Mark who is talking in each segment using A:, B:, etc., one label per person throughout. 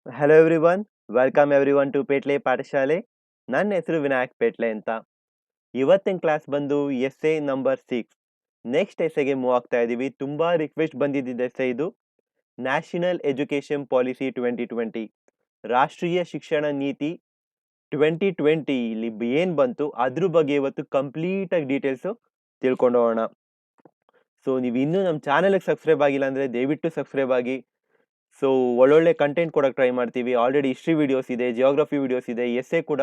A: Hello everyone, welcome everyone to Petle ಪಾಠಶಾಲೆ. ನನ್ನ ಹೆಸರು ವಿನಾಯಕ್ ಪೇಟ್ಲೆ ಅಂತ. ಇವತ್ತಿನ ಕ್ಲಾಸ್ ಬಂದು ಎಸ್ಸೆ ನಂಬರ್ 6. ನೆಕ್ಸ್ಟ್ ಎಸ್ಸೆಗೆ ಮೂವ್ ಆಗ್ತಾ ಇದ್ದೀವಿ. ತುಂಬಾ ರಿಕ್ವೆಸ್ಟ್ ಬಂದಿದ್ದ ಎಸ್ಸೆ ಇದು. ನ್ಯಾಷನಲ್ ಎಜುಕೇಶನ್ ಪಾಲಿಸಿ 2020, ರಾಷ್ಟ್ರೀಯ ಶಿಕ್ಷಣ ನೀತಿ 2020 ಇಲ್ಲಿ ಏನ್ ಬಂತು ಅದ್ರ ಬಗ್ಗೆ ಇವತ್ತು ಕಂಪ್ಲೀಟ್ ಆಗಿ ಡೀಟೇಲ್ಸ್ ತಿಳ್ಕೊಂಡು ಹೋಗೋಣ. ಸೊ ನೀವು ಇನ್ನೂ ನಮ್ಮ ಚಾನೆಲ್ಗೆ ಸಬ್ಸ್ಕ್ರೈಬ್ ಆಗಿಲ್ಲ ಅಂದ್ರೆ ದಯವಿಟ್ಟು ಸಬ್ಸ್ಕ್ರೈಬ್ ಆಗಿ. ಸೊ ಒಳ್ಳೊಳ್ಳೆ ಕಂಟೆಂಟ್ ಕೊಡಕ್ಕೆ ಟ್ರೈ ಮಾಡ್ತೀವಿ. ಆಲ್ರೆಡಿ ಹಿಸ್ಟ್ರಿ ವಿಡಿಯೋಸ್ ಇದೆ, ಜಿಯೋಗ್ರಫಿ ವಿಡಿಯೋಸ್ ಇದೆ, ಎಸ್ಸೆ ಕೂಡ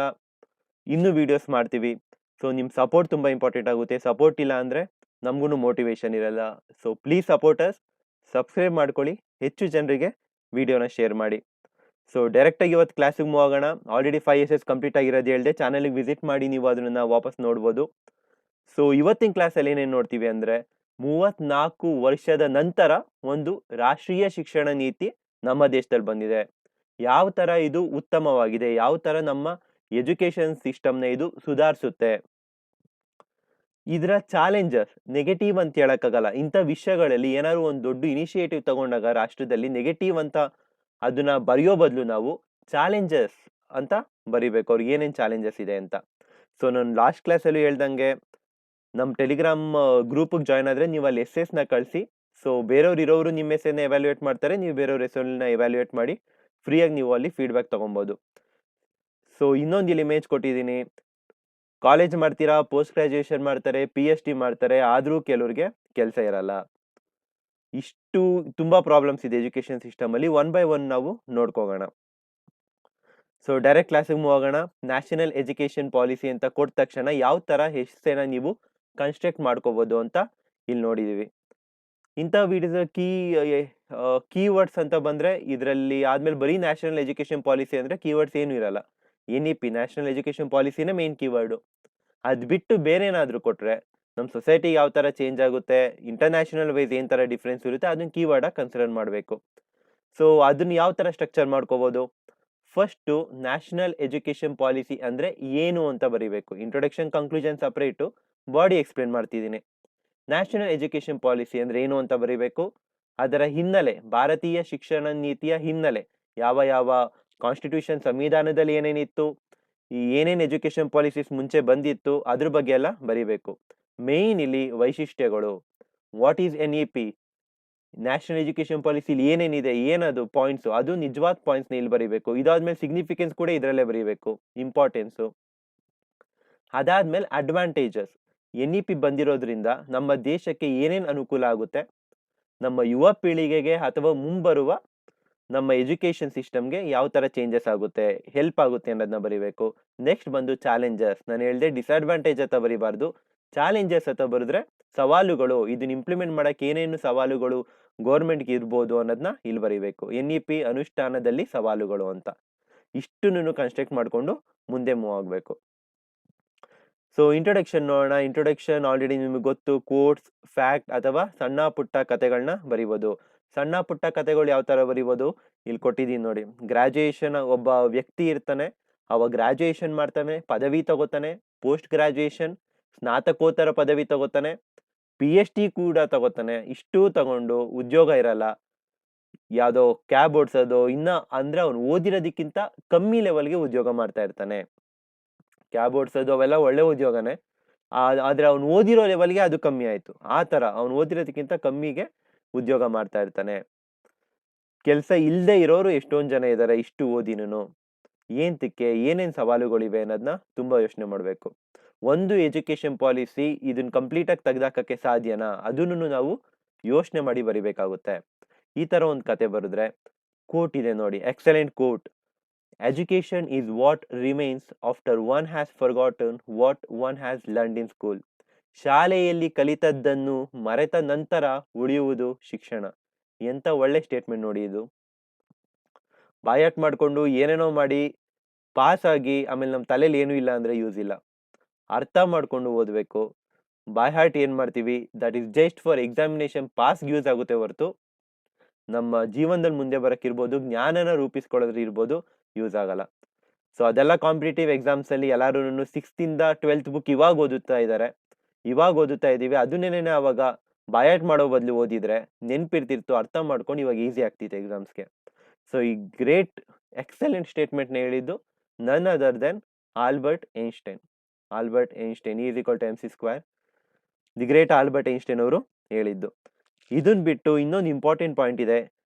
A: ಇನ್ನೂ ವಿಡಿಯೋಸ್ ಮಾಡ್ತೀವಿ. ಸೊ ನಿಮ್ಮ ಸಪೋರ್ಟ್ ತುಂಬ ಇಂಪಾರ್ಟೆಂಟ್ ಆಗುತ್ತೆ. ಸಪೋರ್ಟ್ ಇಲ್ಲ ಅಂದರೆ ನಮಗೂ ಮೋಟಿವೇಶನ್ ಇರಲ್ಲ. ಸೊ ಪ್ಲೀಸ್ ಸಪೋರ್ಟರ್ಸ್, ಸಬ್ಸ್ಕ್ರೈಬ್ ಮಾಡ್ಕೊಳ್ಳಿ, ಹೆಚ್ಚು ಜನರಿಗೆ ವಿಡಿಯೋನ ಶೇರ್ ಮಾಡಿ. ಸೊ ಡೈರೆಕ್ಟಾಗಿ ಇವತ್ತು ಕ್ಲಾಸಿಗೆ ಮೂವ್ ಆಗೋಣ. ಆಲ್ರೆಡಿ 5 ಎಸ್ ಕಂಪ್ಲೀಟ್ ಆಗಿರೋದು ಹೇಳಿದೆ. ಚಾನಲ್ಗೆ ವಿಸಿಟ್ ಮಾಡಿ ನೀವು ಅದನ್ನ ವಾಪಸ್ ನೋಡ್ಬೋದು. ಸೊ ಇವತ್ತಿನ ಕ್ಲಾಸಲ್ಲಿ ಏನೇನು ನೋಡ್ತೀವಿ ಅಂದರೆ 34 ವರ್ಷದ ನಂತರ ಒಂದು ರಾಷ್ಟ್ರೀಯ ಶಿಕ್ಷಣ ನೀತಿ ನಮ್ಮ ದೇಶದಲ್ಲಿ ಬಂದಿದೆ. ಯಾವ ಥರ ಇದು ಉತ್ತಮವಾಗಿದೆ, ಯಾವ ಥರ ನಮ್ಮ ಎಜುಕೇಶನ್ ಸಿಸ್ಟಮ್ನ ಇದು ಸುಧಾರಿಸುತ್ತೆ, ಇದರ ಚಾಲೆಂಜಸ್ ನೆಗೆಟಿವ್ ಅಂತ ಹೇಳಕ್ಕಾಗಲ್ಲ. ಇಂಥ ವಿಷಯಗಳಲ್ಲಿ ಏನಾದ್ರು ಒಂದು ದೊಡ್ಡ ಇನಿಷಿಯೇಟಿವ್ ತಗೊಂಡಾಗ ರಾಷ್ಟ್ರದಲ್ಲಿ ನೆಗೆಟಿವ್ ಅಂತ ಅದನ್ನ ಬರೆಯೋ ಬದಲು ನಾವು ಚಾಲೆಂಜಸ್ ಅಂತ ಬರಿಬೇಕು. ಅವ್ರಿಗೆ ಏನೇನು ಚಾಲೆಂಜಸ್ ಇದೆ ಅಂತ. ಸೊ ನಾನು ಲಾಸ್ಟ್ ಕ್ಲಾಸಲ್ಲೂ ಹೇಳ್ದಂಗೆ ನಮ್ಮ ಟೆಲಿಗ್ರಾಮ್ ಗ್ರೂಪಿಗೆ ಜಾಯ್ನ್ ಆದರೆ ನೀವು ಅಲ್ಲಿ ಎಸ್ಸೆಸ್ನ ಕಳಿಸಿ. ಸೊ ಬೇರೆಯವ್ರು ಇರೋರು ನಿಮ್ಮ ಎಸ್ಸೆನ ಎವ್ಯಾಲ್ಯೂಯೇಟ್ ಮಾಡ್ತಾರೆ, ನೀವು ಬೇರೆಯವ್ರ ಎಸ್ಸೆನ ಎವ್ಯಾಲ್ಯೂಯೇಟ್ ಮಾಡಿ ಫ್ರೀಯಾಗಿ ನೀವು ಅಲ್ಲಿ ಫೀಡ್ಬ್ಯಾಕ್ ತೊಗೊಬೋದು. ಸೊ ಇನ್ನೊಂದು ಇಲ್ಲಿ ಇಮೇಜ್ ಕೊಟ್ಟಿದ್ದೀನಿ. ಕಾಲೇಜ್ ಮಾಡ್ತೀರಾ, ಪೋಸ್ಟ್ ಗ್ರಾಜುಯೇಷನ್ ಮಾಡ್ತಾರೆ, PhD ಮಾಡ್ತಾರೆ, ಆದರೂ ಕೆಲವ್ರಿಗೆ ಕೆಲಸ ಇರಲ್ಲ. ಇಷ್ಟು ತುಂಬ ಪ್ರಾಬ್ಲಮ್ಸ್ ಇದೆ ಎಜುಕೇಷನ್ ಸಿಸ್ಟಮಲ್ಲಿ. ಒನ್ ಬೈ ಒನ್ ನಾವು ನೋಡ್ಕೋಗೋಣ. ಸೊ ಡೈರೆಕ್ಟ್ ಕ್ಲಾಸಿಗೆ ಮೂವ್ ಆಗೋಣ. ನ್ಯಾಷನಲ್ ಎಜುಕೇಷನ್ ಪಾಲಿಸಿ ಅಂತ ಕೊಟ್ಟ ತಕ್ಷಣ ಯಾವ ಥರ ಎಸ್ಸೆನ ನೀವು ಕನ್ಸ್ಟ್ರಕ್ಟ್ ಮಾಡ್ಕೋಬೋದು ಅಂತ ಇಲ್ಲಿ ನೋಡಿದ್ದೀವಿ. ಇಂಥ ವಿಡಿಯೋದ ಕೀವರ್ಡ್ಸ್ ಅಂತ ಬಂದರೆ ಇದರಲ್ಲಿ ಆದಮೇಲೆ ಬರೀ ನ್ಯಾಷನಲ್ ಎಜುಕೇಷನ್ ಪಾಲಿಸಿ ಅಂದರೆ ಕೀವರ್ಡ್ಸ್ ಏನೂ ಇರಲ್ಲ. NEP ನ್ಯಾಷನಲ್ ಎಜುಕೇಷನ್ ಪಾಲಿಸಿನೇ ಮೇನ್ ಕೀವರ್ಡು. ಅದು ಬಿಟ್ಟು ಬೇರೆ ಏನಾದರೂ ಕೊಟ್ಟರೆ ನಮ್ಮ ಸೊಸೈಟಿ ಯಾವ ಥರ ಚೇಂಜ್ ಆಗುತ್ತೆ, ಇಂಟರ್ನ್ಯಾಷನಲ್ ವೈಸ್ ಏನು ಥರ ಡಿಫ್ರೆನ್ಸ್ ಇರುತ್ತೆ, ಅದನ್ನ ಕೀವರ್ಡಾಗಿ ಕನ್ಸಿಡರ್ ಮಾಡಬೇಕು. ಸೊ ಅದನ್ನ ಯಾವ ಥರ ಸ್ಟ್ರಕ್ಚರ್ ಮಾಡ್ಕೋಬೋದು. ಫಸ್ಟು ನ್ಯಾಷನಲ್ ಎಜುಕೇಷನ್ ಪಾಲಿಸಿ ಅಂದರೆ ಏನು ಅಂತ ಬರೀಬೇಕು. Introduction, conclusion separate, body explain ಮಾಡ್ತಿದ್ದೀನಿ. ನ್ಯಾಷನಲ್ ಎಜುಕೇಷನ್ ಪಾಲಿಸಿ ಅಂದರೆ ಏನು ಅಂತ ಬರೀಬೇಕು. ಅದರ ಹಿನ್ನೆಲೆ, ಭಾರತೀಯ ಶಿಕ್ಷಣ ನೀತಿಯ ಹಿನ್ನೆಲೆ, ಯಾವ ಯಾವ ಕಾನ್ಸ್ಟಿಟ್ಯೂಷನ್ ಸಂವಿಧಾನದಲ್ಲಿ ಏನೇನಿತ್ತು, ಈ ಏನೇನು ಎಜುಕೇಷನ್ ಪಾಲಿಸೀಸ್ ಮುಂಚೆ ಬಂದಿತ್ತು ಅದ್ರ ಬಗ್ಗೆ ಎಲ್ಲ ಬರೀಬೇಕು. ಮೇಯ್ನ್ ಇಲ್ಲಿ ವೈಶಿಷ್ಟ್ಯಗಳು, what is NEP, national education ಪಾಲಿಸಿಲಿ ಏನೇನಿದೆ, ಏನದು ಪಾಯಿಂಟ್ಸು, ಅದು ನಿಜವಾದ ಪಾಯಿಂಟ್ಸ್ನ ಇಲ್ಲಿ ಬರೀಬೇಕು. ಇದಾದ್ಮೇಲೆ ಸಿಗ್ನಿಫಿಕೆನ್ಸ್ ಕೂಡ ಇದರಲ್ಲೇ ಬರೀಬೇಕು, ಇಂಪಾರ್ಟೆನ್ಸು. ಅದಾದ್ಮೇಲೆ ಅಡ್ವಾಂಟೇಜಸ್, NEP ಬಂದಿರೋದ್ರಿಂದ ನಮ್ಮ ದೇಶಕ್ಕೆ ಏನೇನು ಅನುಕೂಲ ಆಗುತ್ತೆ, ನಮ್ಮ ಯುವ ಪೀಳಿಗೆಗೆ ಅಥವಾ ಮುಂಬರುವ ನಮ್ಮ ಎಜುಕೇಷನ್ ಸಿಸ್ಟಮ್ಗೆ ಯಾವ ಥರ ಚೇಂಜಸ್ ಆಗುತ್ತೆ, ಹೆಲ್ಪ್ ಆಗುತ್ತೆ ಅನ್ನೋದನ್ನ ಬರೀಬೇಕು. ನೆಕ್ಸ್ಟ್ ಬಂದು ಚಾಲೆಂಜಸ್. ನಾನು ಹೇಳಿದೆ ಡಿಸ್ಅಡ್ವಾಂಟೇಜ್ ಅಂತ ಬರೀಬಾರ್ದು, ಚಾಲೆಂಜಸ್ ಅಂತ ಬರೆದ್ರೆ ಸವಾಲುಗಳು, ಇದನ್ನ ಇಂಪ್ಲಿಮೆಂಟ್ ಮಾಡೋಕ್ಕೆ ಏನೇನು ಸವಾಲುಗಳು ಗೌರ್ಮೆಂಟ್ಗೆ ಇರ್ಬೋದು ಅನ್ನೋದನ್ನ ಇಲ್ಲಿ ಬರೀಬೇಕು. NEP ಅನುಷ್ಠಾನದಲ್ಲಿ ಸವಾಲುಗಳು ಅಂತ. ಇಷ್ಟನ್ನು ಕನ್ಸ್ಟ್ರಕ್ಟ್ ಮಾಡಿಕೊಂಡು ಮುಂದೆ ಮೂವ್ ಆಗಬೇಕು. ಸೊ ಇಂಟ್ರೊಡಕ್ಷನ್ ನೋಡೋಣ. ಇಂಟ್ರೊಡಕ್ಷನ್ ಆಲ್ರೆಡಿ ನಿಮಗೆ ಗೊತ್ತು. ಕೋಟ್ಸ್, ಫ್ಯಾಕ್ಟ್ ಅಥವಾ ಸಣ್ಣ ಪುಟ್ಟ ಕಥೆಗಳನ್ನ ಬರೀಬೋದು. ಸಣ್ಣ ಪುಟ್ಟ ಕಥೆಗಳು ಯಾವ ಥರ ಬರೀಬೋದು ಇಲ್ಲಿ ಕೊಟ್ಟಿದ್ದೀನಿ ನೋಡಿ. ಗ್ರಾಜುಯೇಷನ್, ಒಬ್ಬ ವ್ಯಕ್ತಿ ಇರ್ತಾನೆ, ಅವ ಗ್ರಾಜುಯೇಷನ್ ಮಾಡ್ತಾನೆ, ಪದವಿ ತಗೋತಾನೆ, ಪೋಸ್ಟ್ ಗ್ರಾಜುಯೇಷನ್ ಸ್ನಾತಕೋತ್ತರ ಪದವಿ ತಗೋತಾನೆ, PhD ಕೂಡ ತಗೋತಾನೆ. ಇಷ್ಟು ತಗೊಂಡು ಉದ್ಯೋಗ ಇರಲ್ಲ, ಯಾವುದೋ ಕ್ಯಾಬ್ ಓಡಿಸೋದು ಇನ್ನ ಅಂದ್ರೆ ಅವ್ನು ಓದಿರೋದಕ್ಕಿಂತ ಕಮ್ಮಿ ಲೆವೆಲ್ಗೆ ಉದ್ಯೋಗ ಮಾಡ್ತಾ ಇರ್ತಾನೆ. ಕ್ಯಾಬ್ ಓಡಿಸೋದು ಅವೆಲ್ಲ ಒಳ್ಳೆ ಉದ್ಯೋಗನೇ, ಆದ್ರೆ ಅವ್ನು ಓದಿರೋ ಲೆವೆಲ್ಗೆ ಅದು ಕಮ್ಮಿ ಆಯ್ತು. ಆ ಥರ ಅವ್ನು ಓದಿರೋದಕ್ಕಿಂತ ಕಮ್ಮಿಗೆ ಉದ್ಯೋಗ ಮಾಡ್ತಾ ಇರ್ತಾನೆ. ಕೆಲಸ ಇಲ್ಲದೆ ಇರೋರು ಎಷ್ಟೊಂದು ಜನ ಇದ್ದಾರೆ ಇಷ್ಟು ಓದಿನೂ. ಏಂತಕ್ಕೆ, ಏನೇನು ಸವಾಲುಗಳಿವೆ ಅನ್ನೋದನ್ನ ತುಂಬ ಯೋಚನೆ ಮಾಡಬೇಕು. ಒಂದು ಎಜುಕೇಷನ್ ಪಾಲಿಸಿ ಇದನ್ನ ಕಂಪ್ಲೀಟಾಗಿ ತೆಗೆದಾಕಕ್ಕೆ ಸಾಧ್ಯನಾ, ಅದನ್ನು ನಾವು ಯೋಚನೆ ಮಾಡಿ ಬರಿಬೇಕಾಗುತ್ತೆ. ಈ ಥರ ಒಂದು ಕತೆ ಬರೆದ್ರೆ, ಕೋಟ್ ಇದೆ ನೋಡಿ, excellent quote. Education is what remains after one has forgotten what one has learned in school. ಶಾಲೆಯಲ್ಲಿ ಕಲಿತದ್ದನ್ನು ಮರೆತ ನಂತರ ಉಳಿಯುವುದು ಶಿಕ್ಷಣ. ಎಂಥ ಒಳ್ಳೆ ಸ್ಟೇಟ್ಮೆಂಟ್ ನೋಡಿ ಇದು. ಬಾಯಾಟ್ ಮಾಡಿಕೊಂಡು ಏನೇನೋ ಮಾಡಿ ಪಾಸ್ ಆಗಿ ಆಮೇಲೆ ನಮ್ಮ ತಲೆಯಲ್ಲಿ ಏನೂ ಇಲ್ಲ ಅಂದರೆ ಯೂಸ್ ಇಲ್ಲ. ಅರ್ಥ ಮಾಡ್ಕೊಂಡು ಓದಬೇಕು. ಬೈ ಹಾರ್ಟ್ ಏನು ಮಾಡ್ತೀವಿ, that is just for examination ಪಾಸ್ಗೆ ಯೂಸ್ ಆಗುತ್ತೆ ಹೊರತು ನಮ್ಮ ಜೀವನದಲ್ಲಿ ಮುಂದೆ ಬರೋಕ್ಕಿರ್ಬೋದು, ಜ್ಞಾನನ ರೂಪಿಸ್ಕೊಳ್ಳೋದ್ರೆ ಇರ್ಬೋದು, ಯೂಸ್ ಆಗಲ್ಲ. ಸೊ ಅದೆಲ್ಲ ಕಾಂಪಿಟೇಟಿವ್ ಎಕ್ಸಾಮ್ಸಲ್ಲಿ ಎಲ್ಲರೂ 6th 12th ಬುಕ್ ಇವಾಗ ಓದುತ್ತಾ ಇದ್ದಾರೆ, ಇವಾಗ ಓದುತ್ತಾ ಇದ್ದೀವಿ. ಅದನ್ನೇನೆ ಅವಾಗ ಬಾಯಾಟ್ ಮಾಡೋ ಬದಲು ಓದಿದ್ರೆ ನೆನ್ಪಿರ್ತಿತ್ತು, ಅರ್ಥ ಮಾಡ್ಕೊಂಡು ಇವಾಗ ಈಸಿ ಆಗ್ತಿತ್ತು ಎಕ್ಸಾಮ್ಸ್ಗೆ. ಸೊ ಈ ಗ್ರೇಟ್ ಎಕ್ಸಲೆಂಟ್ ಸ್ಟೇಟ್ಮೆಂಟ್ನ ಹೇಳಿದ್ದು none other than Albert Einstein. Albert Einstein is equal to M C square, the great Albert Einstein ಅವರು ಹೇಳಿದ್ದು. ಇದನ್ ಬಿಟ್ಟು ಇನ್ನೊಂದು ಇಂಪಾರ್ಟೆಂಟ್ ಪಾಯಿಂಟ್ ಇದೆ.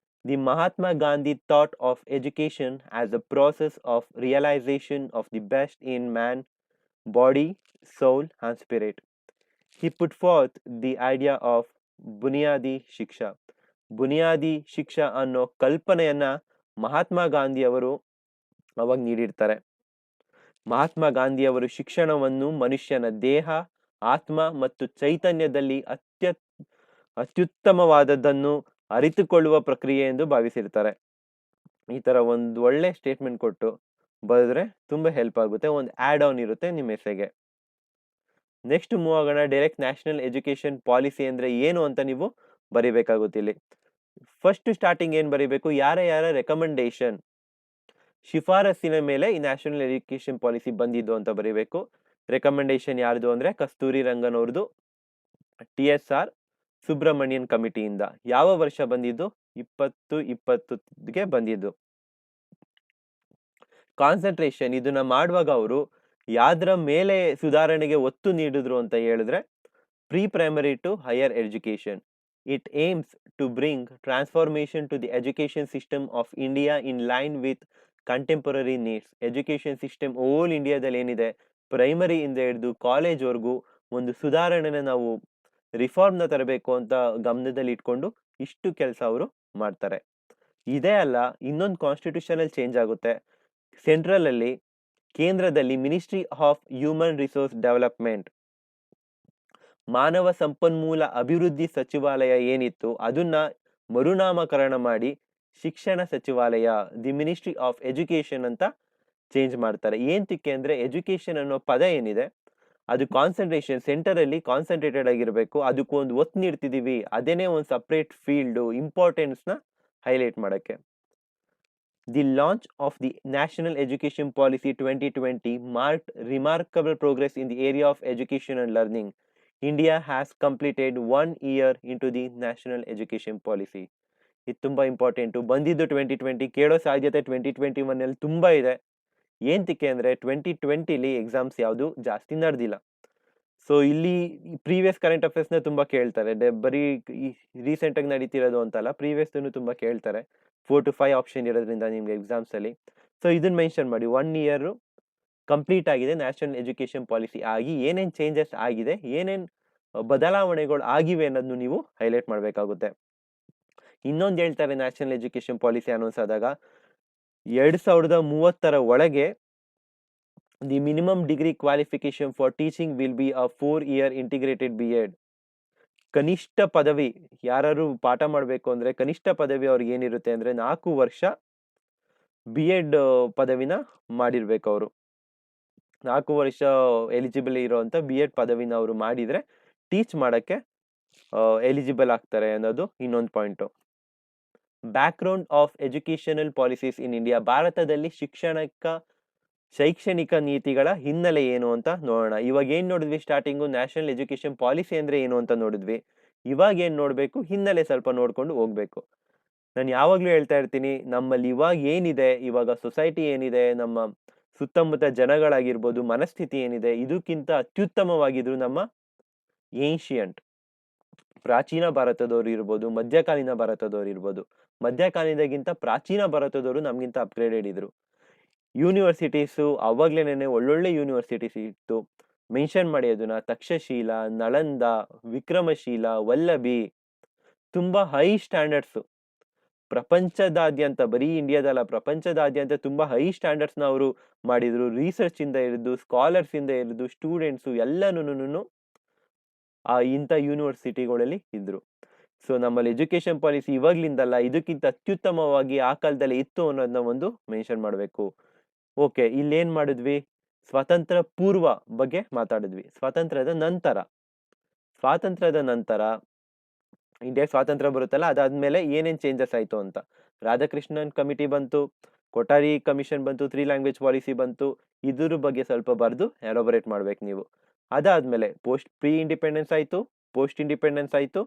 A: The Mahatma Gandhi thought of education as a process of realisation of the best in man body, soul and spirit. He put forth the idea of Buniyadi Shiksha. Buniyadi Shiksha ಅನ್ನೋ ಕಲ್ಪನೆಯನ್ನ ಮಹಾತ್ಮ ಗಾಂಧಿ ಅವರು ಅವಾಗ ನೀಡಿರ್ತಾರೆ. ಮಹಾತ್ಮ ಗಾಂಧಿ ಅವರು ಶಿಕ್ಷಣವನ್ನು ಮನುಷ್ಯನ ದೇಹ, ಆತ್ಮ ಮತ್ತು ಚೈತನ್ಯದಲ್ಲಿ ಅತ್ಯುತ್ತಮವಾದದ್ದನ್ನು ಅರಿತುಕೊಳ್ಳುವ ಪ್ರಕ್ರಿಯೆ ಎಂದು ಭಾವಿಸಿರ್ತಾರೆ. ಈ ತರ ಒಂದು ಒಳ್ಳೆ ಸ್ಟೇಟ್ಮೆಂಟ್ ಕೊಟ್ಟು ಬರೆದ್ರೆ ತುಂಬಾ ಹೆಲ್ಪ್ ಆಗುತ್ತೆ. ಒಂದು ಆಡ್ ಆನ್ ಇರುತ್ತೆ ನಿಮ್ಮ ಎಸೆಗೆ. ನೆಕ್ಸ್ಟ್ ಮೂವ್ ಆಗೋಣ. ಡೈರೆಕ್ಟ್ ನ್ಯಾಷನಲ್ ಎಜುಕೇಶನ್ ಪಾಲಿಸಿ ಅಂದ್ರೆ ಏನು ಅಂತ ನೀವು ಬರಿಬೇಕಾಗುತ್ತೆ ಇಲ್ಲಿ. ಫಸ್ಟ್ ಸ್ಟಾರ್ಟಿಂಗ್ ಏನ್ ಬರಿಬೇಕು, ಯಾರ ರೆಕಮೆಂಡೇಶನ್, ಶಿಫಾರಸ್ಸಿನ ಮೇಲೆ ಈ ನ್ಯಾಷನಲ್ ಎಜುಕೇಶನ್ ಪಾಲಿಸಿ ಬಂದಿದ್ದು ಅಂತ ಬರಿಬೇಕು. ರೆಕಮೆಂಡೇಶನ್ ಯಾರ್ದು ಅಂದ್ರೆ ಕಸ್ತೂರಿ ರಂಗನ್ ಅವ್ರದ್ದು, TSR ಸುಬ್ರಹ್ಮಣ್ಯನ್ ಕಮಿಟಿಯಿಂದ. ಯಾವ ವರ್ಷ ಬಂದಿದ್ದು? 2020ಗೆ ಬಂದಿದ್ದು. ಕಾನ್ಸಂಟ್ರೇಷನ್ ಇದನ್ನ ಮಾಡುವಾಗ ಅವರು ಯಾವ್ದ್ರ ಮೇಲೆ ಸುಧಾರಣೆಗೆ ಒತ್ತು ನೀಡಿದ್ರು ಅಂತ ಹೇಳಿದ್ರೆ pre primary to higher education. It aims to bring transformation to the education system of India in line with contemporary needs. Education system all ಇಂಡಿಯಾದಲ್ಲಿ ಏನಿದೆ, ಪ್ರೈಮರಿ ಇಂದ ಹಿಡಿದು ಕಾಲೇಜ್ವರೆಗೂ ಒಂದು ಸುಧಾರಣೆನ ನಾವು ರಿಫಾರ್ಮ್ನ ತರಬೇಕು ಅಂತ ಗಮನದಲ್ಲಿ ಇಟ್ಕೊಂಡು ಇಷ್ಟು ಕೆಲಸ ಅವರು ಮಾಡ್ತಾರೆ. ಇದೇ ಅಲ್ಲ, ಇನ್ನೊಂದು ಕಾನ್ಸ್ಟಿಟ್ಯೂಷನಲ್ ಚೇಂಜ್ ಆಗುತ್ತೆ. ಸೆಂಟ್ರಲ್ ಅಲ್ಲಿ, ಕೇಂದ್ರದಲ್ಲಿ ministry of human resource development, ಮಾನವ ಸಂಪನ್ಮೂಲ ಅಭಿವೃದ್ಧಿ ಸಚಿವಾಲಯ ಏನಿತ್ತು ಅದನ್ನ ಮರುನಾಮಕರಣ ಮಾಡಿ ಶಿಕ್ಷಣ ಸಚಿವಾಲಯ, ದಿ ಮಿನಿಸ್ಟ್ರಿ ಆಫ್ ಎಜುಕೇಶನ್ ಅಂತ ಚೇಂಜ್ ಮಾಡ್ತಾರೆ. ಏಂತಕ್ಕೆ ಅಂದ್ರೆ ಎಜುಕೇಶನ್ ಅನ್ನೋ ಪದ ಏನಿದೆ ಅದು ಕಾನ್ಸಂಟ್ರೇಷನ್, ಸೆಂಟರ್ ಅಲ್ಲಿ ಕಾನ್ಸಂಟ್ರೇಟೆಡ್ ಆಗಿರ್ಬೇಕು, ಅದಕ್ಕೆ ಒಂದು ಒತ್ತು ನೀಡ್ತಿದೀವಿ, ಅದೇನೇ ಒಂದು ಸಪರೇಟ್ ಫೀಲ್ಡ್ ಇಂಪಾರ್ಟೆನ್ಸ್ ನ ಹೈಲೈಟ್ ಮಾಡಕ್ಕೆ. The launch of the National Education Policy 2020 marked remarkable progress in the area of education and learning. India has completed 1 year into the National Education Policy. ಇದು ತುಂಬಾ ಇಂಪಾರ್ಟೆಂಟು. ಬಂದಿದ್ದು 2020, ಕೇಳೋ ಸಾಧ್ಯತೆ 2021 ಅಲ್ಲಿ ತುಂಬಾ ಇದೆ. ಏಂತಕ್ಕೆ ಅಂದ್ರೆ 2020ಲಿ ಎಕ್ಸಾಮ್ಸ್ ಯಾವುದು ಜಾಸ್ತಿ ನಡೆದಿಲ್ಲ. ಸೊ ಇಲ್ಲಿ ಪ್ರೀವಿಯಸ್ ಕರೆಂಟ್ ಅಫೇರ್ಸ್ ನ ತುಂಬಾ ಕೇಳ್ತಾರೆ. ಬರೀ ರೀಸೆಂಟ್ ಆಗಿ ನಡೀತಿರೋದು ಅಂತಲ್ಲ, ಪ್ರೀವಿಯಸ್ ತುಂಬಾ ಕೇಳ್ತಾರೆ. 4 to 5 ಆಪ್ಷನ್ ಇರೋದ್ರಿಂದ ನಿಮ್ಗೆ ಎಕ್ಸಾಮ್ಸ್ ಅಲ್ಲಿ. ಸೊ ಇದನ್ನ ಮೆನ್ಷನ್ ಮಾಡಿ. 1 ಇಯರ್ ಕಂಪ್ಲೀಟ್ ಆಗಿದೆ ನ್ಯಾಷನಲ್ ಎಜುಕೇಶನ್ ಪಾಲಿಸಿ ಆಗಿ, ಏನೇನ್ ಚೇಂಜಸ್ ಆಗಿದೆ, ಏನೇನ್ ಬದಲಾವಣೆಗಳು ಆಗಿವೆ ಅನ್ನೋದನ್ನು ನೀವು ಹೈಲೈಟ್ ಮಾಡಬೇಕಾಗುತ್ತೆ. ಇನ್ನೊಂದು ಹೇಳ್ತಾರೆ ನ್ಯಾಷನಲ್ ಎಜುಕೇಶನ್ ಪಾಲಿಸಿ ಅನೌನ್ಸ್ ಆದಾಗ, 2030 ಒಳಗೆ the minimum degree qualification for teaching will be a 4-year integrated B.Ed. ಕನಿಷ್ಠ ಪದವಿ, ಯಾರು ಪಾಠ ಮಾಡಬೇಕು ಅಂದ್ರೆ ಕನಿಷ್ಠ ಪದವಿ ಅವ್ರಿಗೆ ಏನಿರುತ್ತೆ ಅಂದ್ರೆ 4 ವರ್ಷ B.Ed ಪದವಿನ ಮಾಡಿರ್ಬೇಕು ಅವರು. 4 ವರ್ಷ ಎಲಿಜಿಬಲ್ ಇರುವಂತ B.Ed ಪದವಿನ ಅವರು ಮಾಡಿದ್ರೆ ಟೀಚ್ ಮಾಡಕ್ಕೆ ಎಲಿಜಿಬಲ್ ಆಗ್ತಾರೆ ಅನ್ನೋದು ಇನ್ನೊಂದು point. Background of educational policies in India. ಭಾರತದಲ್ಲಿ ಶೈಕ್ಷಣಿಕ ನೀತಿಗಳ ಹಿನ್ನೆಲೆ ಏನು ಅಂತ ನೋಡೋಣ. ಇವಾಗ ಏನ್ ನೋಡಿದ್ವಿ ಸ್ಟಾರ್ಟಿಂಗು, ನ್ಯಾಷನಲ್ ಎಜುಕೇಶನ್ ಪಾಲಿಸಿ ಅಂದ್ರೆ ಏನು ಅಂತ ನೋಡಿದ್ವಿ. ಇವಾಗ ಏನ್ ನೋಡ್ಬೇಕು, ಹಿನ್ನೆಲೆ ಸ್ವಲ್ಪ ನೋಡ್ಕೊಂಡು ಹೋಗ್ಬೇಕು. ನಾನು ಯಾವಾಗ್ಲೂ ಹೇಳ್ತಾ ಇರ್ತೀನಿ, ನಮ್ಮಲ್ಲಿ ಇವಾಗ ಏನಿದೆ, ಇವಾಗ ಸೊಸೈಟಿ ಏನಿದೆ, ನಮ್ಮ ಸುತ್ತಮುತ್ತ ಜನಗಳಾಗಿರ್ಬೋದು, ಮನಸ್ಥಿತಿ ಏನಿದೆ, ಇದಕ್ಕಿಂತ ಅತ್ಯುತ್ತಮವಾಗಿದ್ರು ನಮ್ಮ ಏನ್ಷಿಯಂಟ್ ಪ್ರಾಚೀನ ಭಾರತದವರು ಇರ್ಬೋದು, ಮಧ್ಯಕಾಲೀನ ಭಾರತದವರು ಇರ್ಬೋದು. ಮಧ್ಯಕಾಲೀನಗಿಂತ ಪ್ರಾಚೀನ ಭಾರತದವರು ನಮ್ಗಿಂತ ಅಪ್ಗ್ರೇಡೆಡ್ ಇದ್ರು. ಯೂನಿವರ್ಸಿಟೀಸು ಅವಾಗ್ಲೇನೆ ಒಳ್ಳೊಳ್ಳೆ ಯೂನಿವರ್ಸಿಟೀಸ್ ಇತ್ತು. ಮೆನ್ಷನ್ ಮಾಡಿ ಅದನ್ನ, ತಕ್ಷಶೀಲ, ನಳಂದ, ವಿಕ್ರಮಶೀಲ, ವಲ್ಲಭಿ, ತುಂಬಾ ಹೈ ಸ್ಟ್ಯಾಂಡರ್ಡ್ಸ್. ಪ್ರಪಂಚದಾದ್ಯಂತ, ಬರೀ ಇಂಡಿಯಾದಲ್ಲ, ಪ್ರಪಂಚದಾದ್ಯಂತ ತುಂಬಾ ಹೈ ಸ್ಟ್ಯಾಂಡರ್ಡ್ಸ್ ನ ಅವರು ಮಾಡಿದ್ರು. ರಿಸರ್ಚ್ ಇಂದ ಹಿಡಿದು, ಸ್ಕಾಲರ್ಸ್ ಇಂದ ಹಿಡಿದು, ಸ್ಟೂಡೆಂಟ್ಸು ಎಲ್ಲನೂ ಇಂಥ ಯೂನಿವರ್ಸಿಟಿಗಳಲ್ಲಿ ಇದ್ರು. ಸೊ ನಮ್ಮಲ್ಲಿ ಎಜುಕೇಶನ್ ಪಾಲಿಸಿ ಇವಾಗ್ಲಿಂದಲ್ಲ, ಇದಕ್ಕಿಂತ ಅತ್ಯುತ್ತಮವಾಗಿ ಆ ಕಾಲದಲ್ಲಿ ಇತ್ತು ಅನ್ನೋದನ್ನ ಒಂದು ಮೆನ್ಷನ್ ಮಾಡಬೇಕು. ಓಕೆ, ಇಲ್ಲೇನ್ ಮಾಡಿದ್ವಿ, ಸ್ವಾತಂತ್ರ್ಯ ಪೂರ್ವ ಬಗ್ಗೆ ಮಾತಾಡಿದ್ವಿ. ಸ್ವಾತಂತ್ರ್ಯದ ನಂತರ ಇಂಡಿಯಾ ಸ್ವಾತಂತ್ರ್ಯ ಬರುತ್ತಲ್ಲ, ಅದಾದ್ಮೇಲೆ ಏನೇನ್ ಚೇಂಜಸ್ ಆಯ್ತು ಅಂತ. ರಾಧಾಕೃಷ್ಣನ್ ಕಮಿಟಿ ಬಂತು, ಕೊಠಾರಿ ಕಮಿಷನ್ ಬಂತು, 3 ಲ್ಯಾಂಗ್ವೇಜ್ ಪಾಲಿಸಿ ಬಂತು. ಇದ್ರ ಬಗ್ಗೆ ಸ್ವಲ್ಪ ಬರೆದು ಎಲಾಬೊರೇಟ್ ಮಾಡ್ಬೇಕು ನೀವು. ಅದಾದ್ಮೇಲೆ ಪ್ರೀ ಇಂಡಿಪೆಂಡೆನ್ಸ್ ಆಯ್ತು, ಪೋಸ್ಟ್ ಇಂಡಿಪೆಂಡೆನ್ಸ್ ಆಯ್ತು,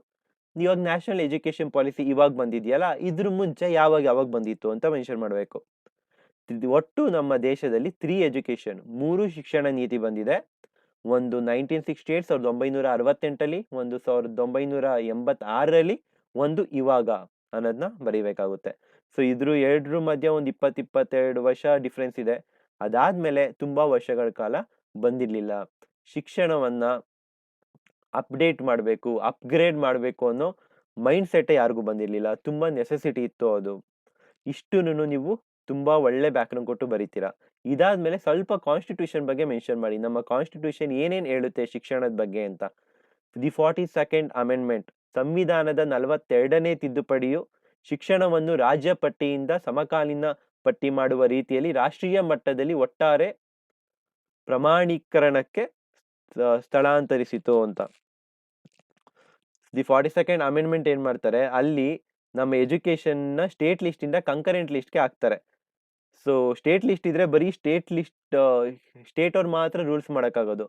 A: ಇವಾಗ ನ್ಯಾಷನಲ್ ಎಜುಕೇಶನ್ ಪಾಲಿಸಿ ಇವಾಗ ಬಂದಿದೆಯಲ್ಲ, ಇದ್ರ ಮುಂಚೆ ಯಾವಾಗ ಯಾವಾಗ ಬಂದಿತ್ತು ಅಂತ ಮೆನ್ಷನ್ ಮಾಡಬೇಕು. ಒಟ್ಟು ನಮ್ಮ ದೇಶದಲ್ಲಿ 3 ಎಜುಕೇಶನ್ 3 ಶಿಕ್ಷಣ ನೀತಿ ಬಂದಿದೆ. ಒಂದು 1968 1968 ಒಂದು 1986 ಒಂದು ಇವಾಗ ಅನ್ನೋದನ್ನ ಬರೀಬೇಕಾಗುತ್ತೆ. ಸೊ ಇದ್ರ ಎರಡ್ರ ಮಧ್ಯೆ ಒಂದು 22 ವರ್ಷ ಡಿಫ್ರೆನ್ಸ್ ಇದೆ. ಅದಾದ್ಮೇಲೆ ತುಂಬಾ ವರ್ಷಗಳ ಕಾಲ ಬಂದಿರ್ಲಿಲ್ಲ. ಶಿಕ್ಷಣವನ್ನ ಅಪ್ಡೇಟ್ ಮಾಡಬೇಕು, ಅಪ್ಗ್ರೇಡ್ ಮಾಡಬೇಕು ಅನ್ನೋ ಮೈಂಡ್ ಸೆಟ್ ಯಾರಿಗೂ ಬಂದಿರ್ಲಿಲ್ಲ. ತುಂಬಾ ನೆಸೆಸಿಟಿ ಇತ್ತು ಅದು. ಇಷ್ಟುನು ನೀವು ತುಂಬಾ ಒಳ್ಳೆ ಬ್ಯಾಕ್ಗ್ರೌಂಡ್ ಕೊಟ್ಟು ಬರೀತೀರಾ. ಇದಾದ್ಮೇಲೆ ಸ್ವಲ್ಪ ಕಾನ್ಸ್ಟಿಟ್ಯೂಷನ್ ಬಗ್ಗೆ ಮೆನ್ಷನ್ ಮಾಡಿ. ನಮ್ಮ ಕಾನ್ಸ್ಟಿಟ್ಯೂಷನ್ ಏನೇನ್ ಹೇಳುತ್ತೆ ಶಿಕ್ಷಣದ ಬಗ್ಗೆ ಅಂತ. ದಿ 42nd ಅಮೆಂಡ್ಮೆಂಟ್, ಸಂವಿಧಾನದ 42ನೇ ತಿದ್ದುಪಡಿಯು ಶಿಕ್ಷಣವನ್ನು ರಾಜ್ಯ ಪಟ್ಟಿಯಿಂದ ಸಮಕಾಲೀನ ಪಟ್ಟಿ ಮಾಡುವ ರೀತಿಯಲ್ಲಿ ರಾಷ್ಟ್ರೀಯ ಮಟ್ಟದಲ್ಲಿ ಒಟ್ಟಾರೆ ಪ್ರಮಾಣೀಕರಣಕ್ಕೆ ಸ್ಥಳಾಂತರಿಸಿತು ಅಂತ. ದಿ 42nd ಅಮೆಂಡ್ಮೆಂಟ್ ಏನ್ ಮಾಡ್ತಾರೆ, ಅಲ್ಲಿ ನಮ್ಮ ಎಜುಕೇಶನ್ ನ ಸ್ಟೇಟ್ ಲಿಸ್ಟ್ ಇಂದ ಕಂಕರೆಂಟ್ ಲಿಸ್ಟ್ ಗೆ ಹಾಕ್ತಾರೆ. ಸೊ ಸ್ಟೇಟ್ ಲಿಸ್ಟ್ ಇದ್ರೆ ಬರೀ ಸ್ಟೇಟ್ ಅವ್ರು ಮಾತ್ರ ರೂಲ್ಸ್ ಮಾಡಕ್ಕಾಗೋದು.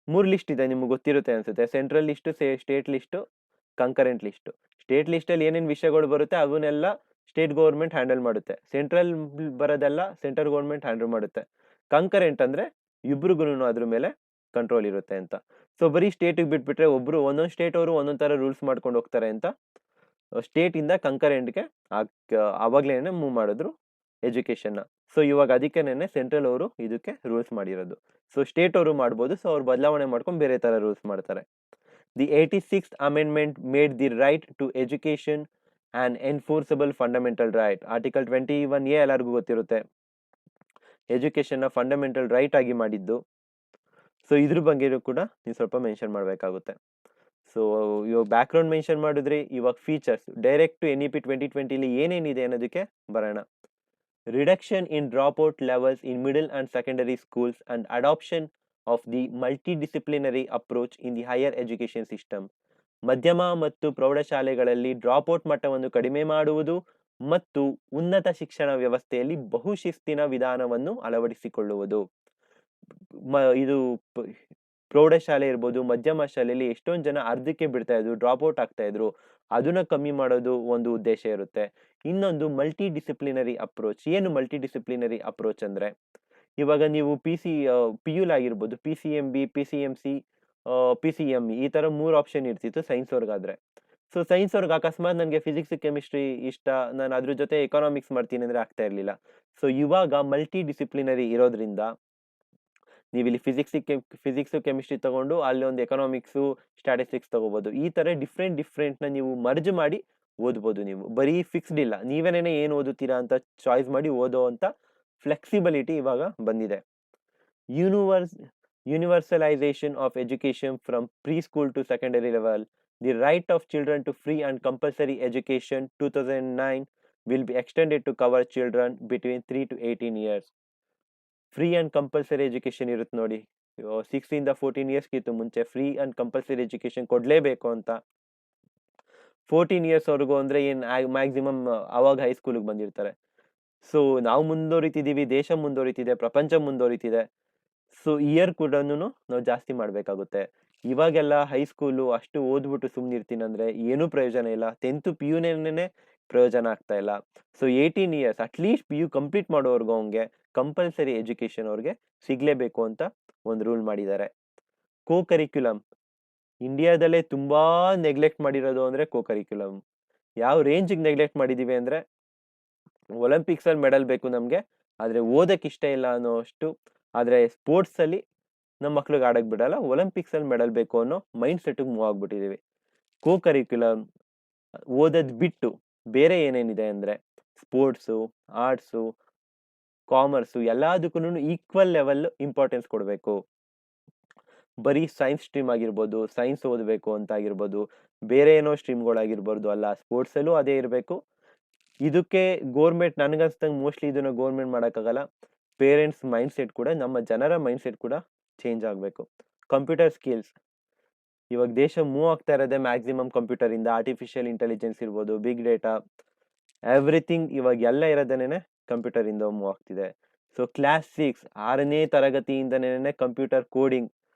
A: 3 ಲಿಸ್ಟ್ ಇದೆ, ನಿಮ್ಗೆ ಗೊತ್ತಿರುತ್ತೆ ಅನ್ಸುತ್ತೆ. Central list, state list, concurrent list. State list ಅಲ್ಲಿ ಏನೇನ್ ವಿಷಯಗಳು ಬರುತ್ತೆ ಅವನ್ನೆಲ್ಲ ಸ್ಟೇಟ್ ಗೌರ್ಮೆಂಟ್ ಹ್ಯಾಂಡಲ್ ಮಾಡುತ್ತೆ. ಸೆಂಟ್ರಲ್ ಬರೋದೆಲ್ಲ ಸೆಂಟ್ರಲ್ ಗೌರ್ಮೆಂಟ್ ಹ್ಯಾಂಡಲ್ ಮಾಡುತ್ತೆ. ಕಂಕರೆಂಟ್ ಅಂದ್ರೆ ಇಬ್ರಿಗೂ ಅದ್ರ ಮೇಲೆ ಕಂಟ್ರೋಲ್ ಇರುತ್ತೆ ಅಂತ. ಸೊ ಬರೀ ಸ್ಟೇಟಿಗೆ ಬಿಟ್ಬಿಟ್ರೆ ಒಂದೊಂದು ಸ್ಟೇಟ್ ಅವರು ಒಂದೊಂದ್ ತರ ರೂಲ್ಸ್ ಮಾಡ್ಕೊಂಡು ಹೋಗ್ತಾರೆ ಅಂತ ಸ್ಟೇಟ್ ಇಂದ ಕಂಕರೆಂಟ್ಗೆ ಅವಾಗ್ಲೇನೆ ಮೂವ್ ಮಾಡಿದ್ರು ಎಜುಕೇಶನ್ ನ. ಸೊ ಇವಾಗ ಅದಕ್ಕೆನೆ ಸೆಂಟ್ರಲ್ ಅವರು ಇದಕ್ಕೆ ರೂಲ್ಸ್ ಮಾಡಿರೋದು. ಸೊ ಸ್ಟೇಟ್ ಅವರು ಮಾಡ್ಬೋದು, ಸೊ ಅವ್ರು ಬದಲಾವಣೆ ಮಾಡ್ಕೊಂಡು ಬೇರೆ ತರ ರೂಲ್ಸ್ ಮಾಡ್ತಾರೆ. The 86th amendment made the right to education an enforceable fundamental right. Article 21A ಎಲ್ಲರಿಗೂ ಗೊತ್ತಿರುತ್ತೆ, ಎಜುಕೇಶನ್ ನ ಫಂಡಮೆಂಟಲ್ ರೈಟ್ ಆಗಿ ಮಾಡಿದ್ದು. ಸೊ ಇದ್ರ ಬಗ್ಗೆ ಕೂಡ ನೀವು ಸ್ವಲ್ಪ ಮೆನ್ಷನ್ ಮಾಡ್ಬೇಕಾಗುತ್ತೆ. ಸೊ ಇವಾಗ ಬ್ಯಾಕ್ ಗ್ರೌಂಡ್ ಮೆನ್ಷನ್ ಮಾಡಿದ್ರಿ. ಇವಾಗ ಫೀಚರ್ಸ್ ಡೈರೆಕ್ಟ್ ಟು NEP 2020 ಏನೇನಿದೆ ಅನ್ನೋದಕ್ಕೆ ಬರೋಣ. Reduction in drop out levels in middle and secondary schools and adoption of the multidisciplinary approach in the higher education system. ಮಧ್ಯಮ ಮತ್ತು ಪ್ರೌಢಶಾಲೆಗಳಲ್ಲಿ ಡ್ರಾಪ್ ಔಟ್ ಮಟ್ಟವನ್ನು ಕಡಿಮೆ ಮಾಡುವುದು ಮತ್ತು ಉನ್ನತ ಶಿಕ್ಷಣ ವ್ಯವಸ್ಥೆಯಲ್ಲಿ ಬಹುಶಿಸ್ತಿನ ವಿಧಾನವನ್ನು ಅಳವಡಿಸಿಕೊಳ್ಳುವುದು. ಇದು ಪ್ರೌಢಶಾಲೆ ಇರ್ಬೋದು, ಮಧ್ಯಮ ಶಾಲೆಯಲ್ಲಿ ಎಷ್ಟೊಂದು ಜನ ಅರ್ಧಕ್ಕೆ ಬಿಡ್ತಾ ಇದ್ರು, ಡ್ರಾಪ್ ಔಟ್ ಆಗ್ತಾ ಇದ್ರು. ಅದನ್ನ ಕಮ್ಮಿ ಮಾಡೋದು ಒಂದು ಉದ್ದೇಶ ಇರುತ್ತೆ. ಇನ್ನೊಂದು ಮಲ್ಟಿ ಡಿಸಿಪ್ಲಿನರಿ ಅಪ್ರೋಚ್. ಏನು ಮಲ್ಟಿ ಡಿಸಿಪ್ಲಿನರಿ ಅಪ್ರೋಚ್ ಅಂದ್ರೆ, ಇವಾಗ ನೀವು PU ಆಗಿರ್ಬೋದು, PCMB, PCMC, PCME ಈ ತರ 3 ಆಪ್ಷನ್ ಇರ್ತಿತ್ತು ಸೈನ್ಸ್ ಅವ್ರಿಗಾದ್ರೆ. ಸೊ ಸೈನ್ಸ್ ಅವ್ರಿಗೆ ಅಕಸ್ಮಾತ್ ನನಗೆ ಫಿಸಿಕ್ಸ್ ಕೆಮಿಸ್ಟ್ರಿ ಇಷ್ಟ, ನಾನು ಅದ್ರ ಜೊತೆ ಎಕನಾಮಿಕ್ಸ್ ಮಾಡ್ತೀನಿ ಅಂದ್ರೆ ಆಗ್ತಾ ಇರ್ಲಿಲ್ಲ. ಸೊ ಇವಾಗ ಮಲ್ಟಿ ಡಿಸಿಪ್ಲಿನರಿ ಇರೋದ್ರಿಂದ ನೀವು ಇಲ್ಲಿ ಫಿಸಿಕ್ಸ್ ಕೆಮಿಸ್ಟ್ರಿ ತಗೊಂಡು ಅಲ್ಲಿ ಒಂದು ಎಕನಾಮಿಕ್ಸ್ ಸ್ಟ್ಯಾಟಿಸ್ಟಿಕ್ಸ್ ತಗೋಬಹುದು. ಈ ತರ ಡಿಫ್ರೆಂಟ್ ನ ನೀವು ಮರ್ಜ್ ಮಾಡಿ ಓದ್ಬೋದು. ನೀವು ಬರೀ ಫಿಕ್ಸ್ಡ್ ಇಲ್ಲ, ನೀವೇನೇನೆ ಏನ್ ಓದುತ್ತೀರಾ ಅಂತ ಚಾಯ್ಸ್ ಮಾಡಿ ಓದೋ ಅಂತ ಫ್ಲೆಕ್ಸಿಬಿಲಿಟಿ ಇವಾಗ ಬಂದಿದೆ. Universalisation of education from pre school to secondary level. The right of children to free and compulsory education 2009 will be extended to cover children between 3 to 18 years. Free and compulsory education ಇರುತ್ತೆ ನೋಡಿ. 6 ಇಂದ 14 years ಗಿತ್ತು ಮುಂಚೆ free and compulsory education ಕೊಡ್ಲೇಬೇಕು ಅಂತ. 14 years ಅವ್ರಿಗೂ ಅಂದ್ರೆ ಏನ್ maximum ಅವಾಗ ಹೈಸ್ಕೂಲ್ಗೆ ಬಂದಿರ್ತಾರೆ. ಸೊ ನಾವು ಮುಂದುವರಿತಿದೀವಿ, ದೇಶ ಮುಂದುವರಿತಿದೆ, ಪ್ರಪಂಚ ಮುಂದುವರಿತಿದೆ. ಸೊ ಇಯರ್ ಕೂಡ ನಾವು ಜಾಸ್ತಿ ಮಾಡ್ಬೇಕಾಗುತ್ತೆ. ಇವಾಗೆಲ್ಲ ಹೈಸ್ಕೂಲು ಅಷ್ಟು ಓದ್ಬಿಟ್ಟು ಸುಮ್ನಿರ್ತೀನಿ ಅಂದ್ರೆ ಏನೂ ಪ್ರಯೋಜನ ಇಲ್ಲ. 10th PUನೇ ಪ್ರಯೋಜನ ಆಗ್ತಾ ಇಲ್ಲ. So 18 years at least PU complete ಮಾಡೋರ್ಗು ಅವ್ಗೆ ಕಂಪಲ್ಸರಿ ಎಜುಕೇಶನ್ ಅವ್ರಿಗೆ ಸಿಗ್ಲೇಬೇಕು ಅಂತ ಒಂದು ರೂಲ್ ಮಾಡಿದ್ದಾರೆ. ಕೋ ಕರಿಕ್ಯುಲಮ್ ಇಂಡಿಯಾದಲ್ಲೇ ತುಂಬಾ ನೆಗ್ಲೆಕ್ಟ್ ಮಾಡಿರೋದು ಅಂದ್ರೆ ಕೋ ಕರಿಕ್ಯುಲಮ್. ಯಾವ ರೇಂಜಿಗೆ ನೆಗ್ಲೆಕ್ಟ್ ಮಾಡಿದೀವಿ ಅಂದ್ರೆ, ಒಲಿಂಪಿಕ್ಸ್ ಅಲ್ಲಿ ಮೆಡಲ್ ಬೇಕು ನಮ್ಗೆ, ಆದ್ರೆ ಓದಕ್ ಇಷ್ಟ ಇಲ್ಲ ಅನ್ನೋ ಅಷ್ಟು. ಆದ್ರೆ ಸ್ಪೋರ್ಟ್ಸ್ ಅಲ್ಲಿ ನಮ್ಮ ಮಕ್ಳಿಗೆ ಆಡಕ್ ಬಿಡಲ್ಲ, ಒಲಿಂಪಿಕ್ಸ್ ಅಲ್ಲಿ ಮೆಡಲ್ ಬೇಕು ಅನ್ನೋ ಮೈಂಡ್ ಸೆಟ್ ಮೂವ್ ಆಗ್ಬಿಟ್ಟಿದೀವಿ. ಕೋ ಕರಿಕ್ಯುಲಮ್ ಓದದ್ ಬಿಟ್ಟು ಬೇರೆ ಏನೇನಿದೆ ಅಂದ್ರೆ ಸ್ಪೋರ್ಟ್ಸು, ಆರ್ಟ್ಸು, ಕಾಮರ್ಸು ಎಲ್ಲದಕ್ಕೂ ಈಕ್ವಲ್ ಲೆವೆಲ್ ಇಂಪಾರ್ಟೆನ್ಸ್ ಕೊಡಬೇಕು. ಬರೀ ಸೈನ್ಸ್ ಸ್ಟ್ರೀಮ್ ಆಗಿರ್ಬೋದು, ಸೈನ್ಸ್ ಓದಬೇಕು ಅಂತ ಆಗಿರ್ಬೋದು, ಬೇರೆ ಏನೋ ಸ್ಟ್ರೀಮ್ಗಳಾಗಿರ್ಬೋದು ಅಲ್ಲ, ಸ್ಪೋರ್ಟ್ಸ್ ಅಲ್ಲೂ ಅದೇ ಇರಬೇಕು. ಇದಕ್ಕೆ ಗೋರ್ಮೆಂಟ್ ನನ್ಗನ್ಸ್ದಂಗೆ ಮೋಸ್ಟ್ಲಿ ಇದನ್ನ ಗೋರ್ಮೆಂಟ್ ಮಾಡೋಕ್ಕಾಗಲ್ಲ. ಪೇರೆಂಟ್ಸ್ ಮೈಂಡ್ ಸೆಟ್ ಕೂಡ, ನಮ್ಮ ಜನರ ಮೈಂಡ್ ಸೆಟ್ ಕೂಡ ಚೇಂಜ್ ಆಗಬೇಕು. ಕಂಪ್ಯೂಟರ್ ಸ್ಕಿಲ್ಸ್ ಇವಾಗ ದೇಶ ಮೂವ್ ಆಗ್ತಾ ಇರೋದೇ ಮ್ಯಾಕ್ಸಿಮಮ್ ಕಂಪ್ಯೂಟರ್ ಇಂದ. ಆರ್ಟಿಫಿಷಿಯಲ್ ಇಂಟೆಲಿಜೆನ್ಸ್ ಇರ್ಬೋದು, ಬಿಗ್ ಡೇಟಾ, ಎವ್ರಿಥಿಂಗ್ ಇವಾಗ ಎಲ್ಲ ಇರೋದನ್ನೇ ಕಂಪ್ಯೂಟರ್ ಇಂದ ಮೂವ್ ಆಗ್ತಿದೆ. ಸೊ ಕ್ಲಾಸ್ 6 6ನೇ ತರಗತಿಯಿಂದನೇ computer coding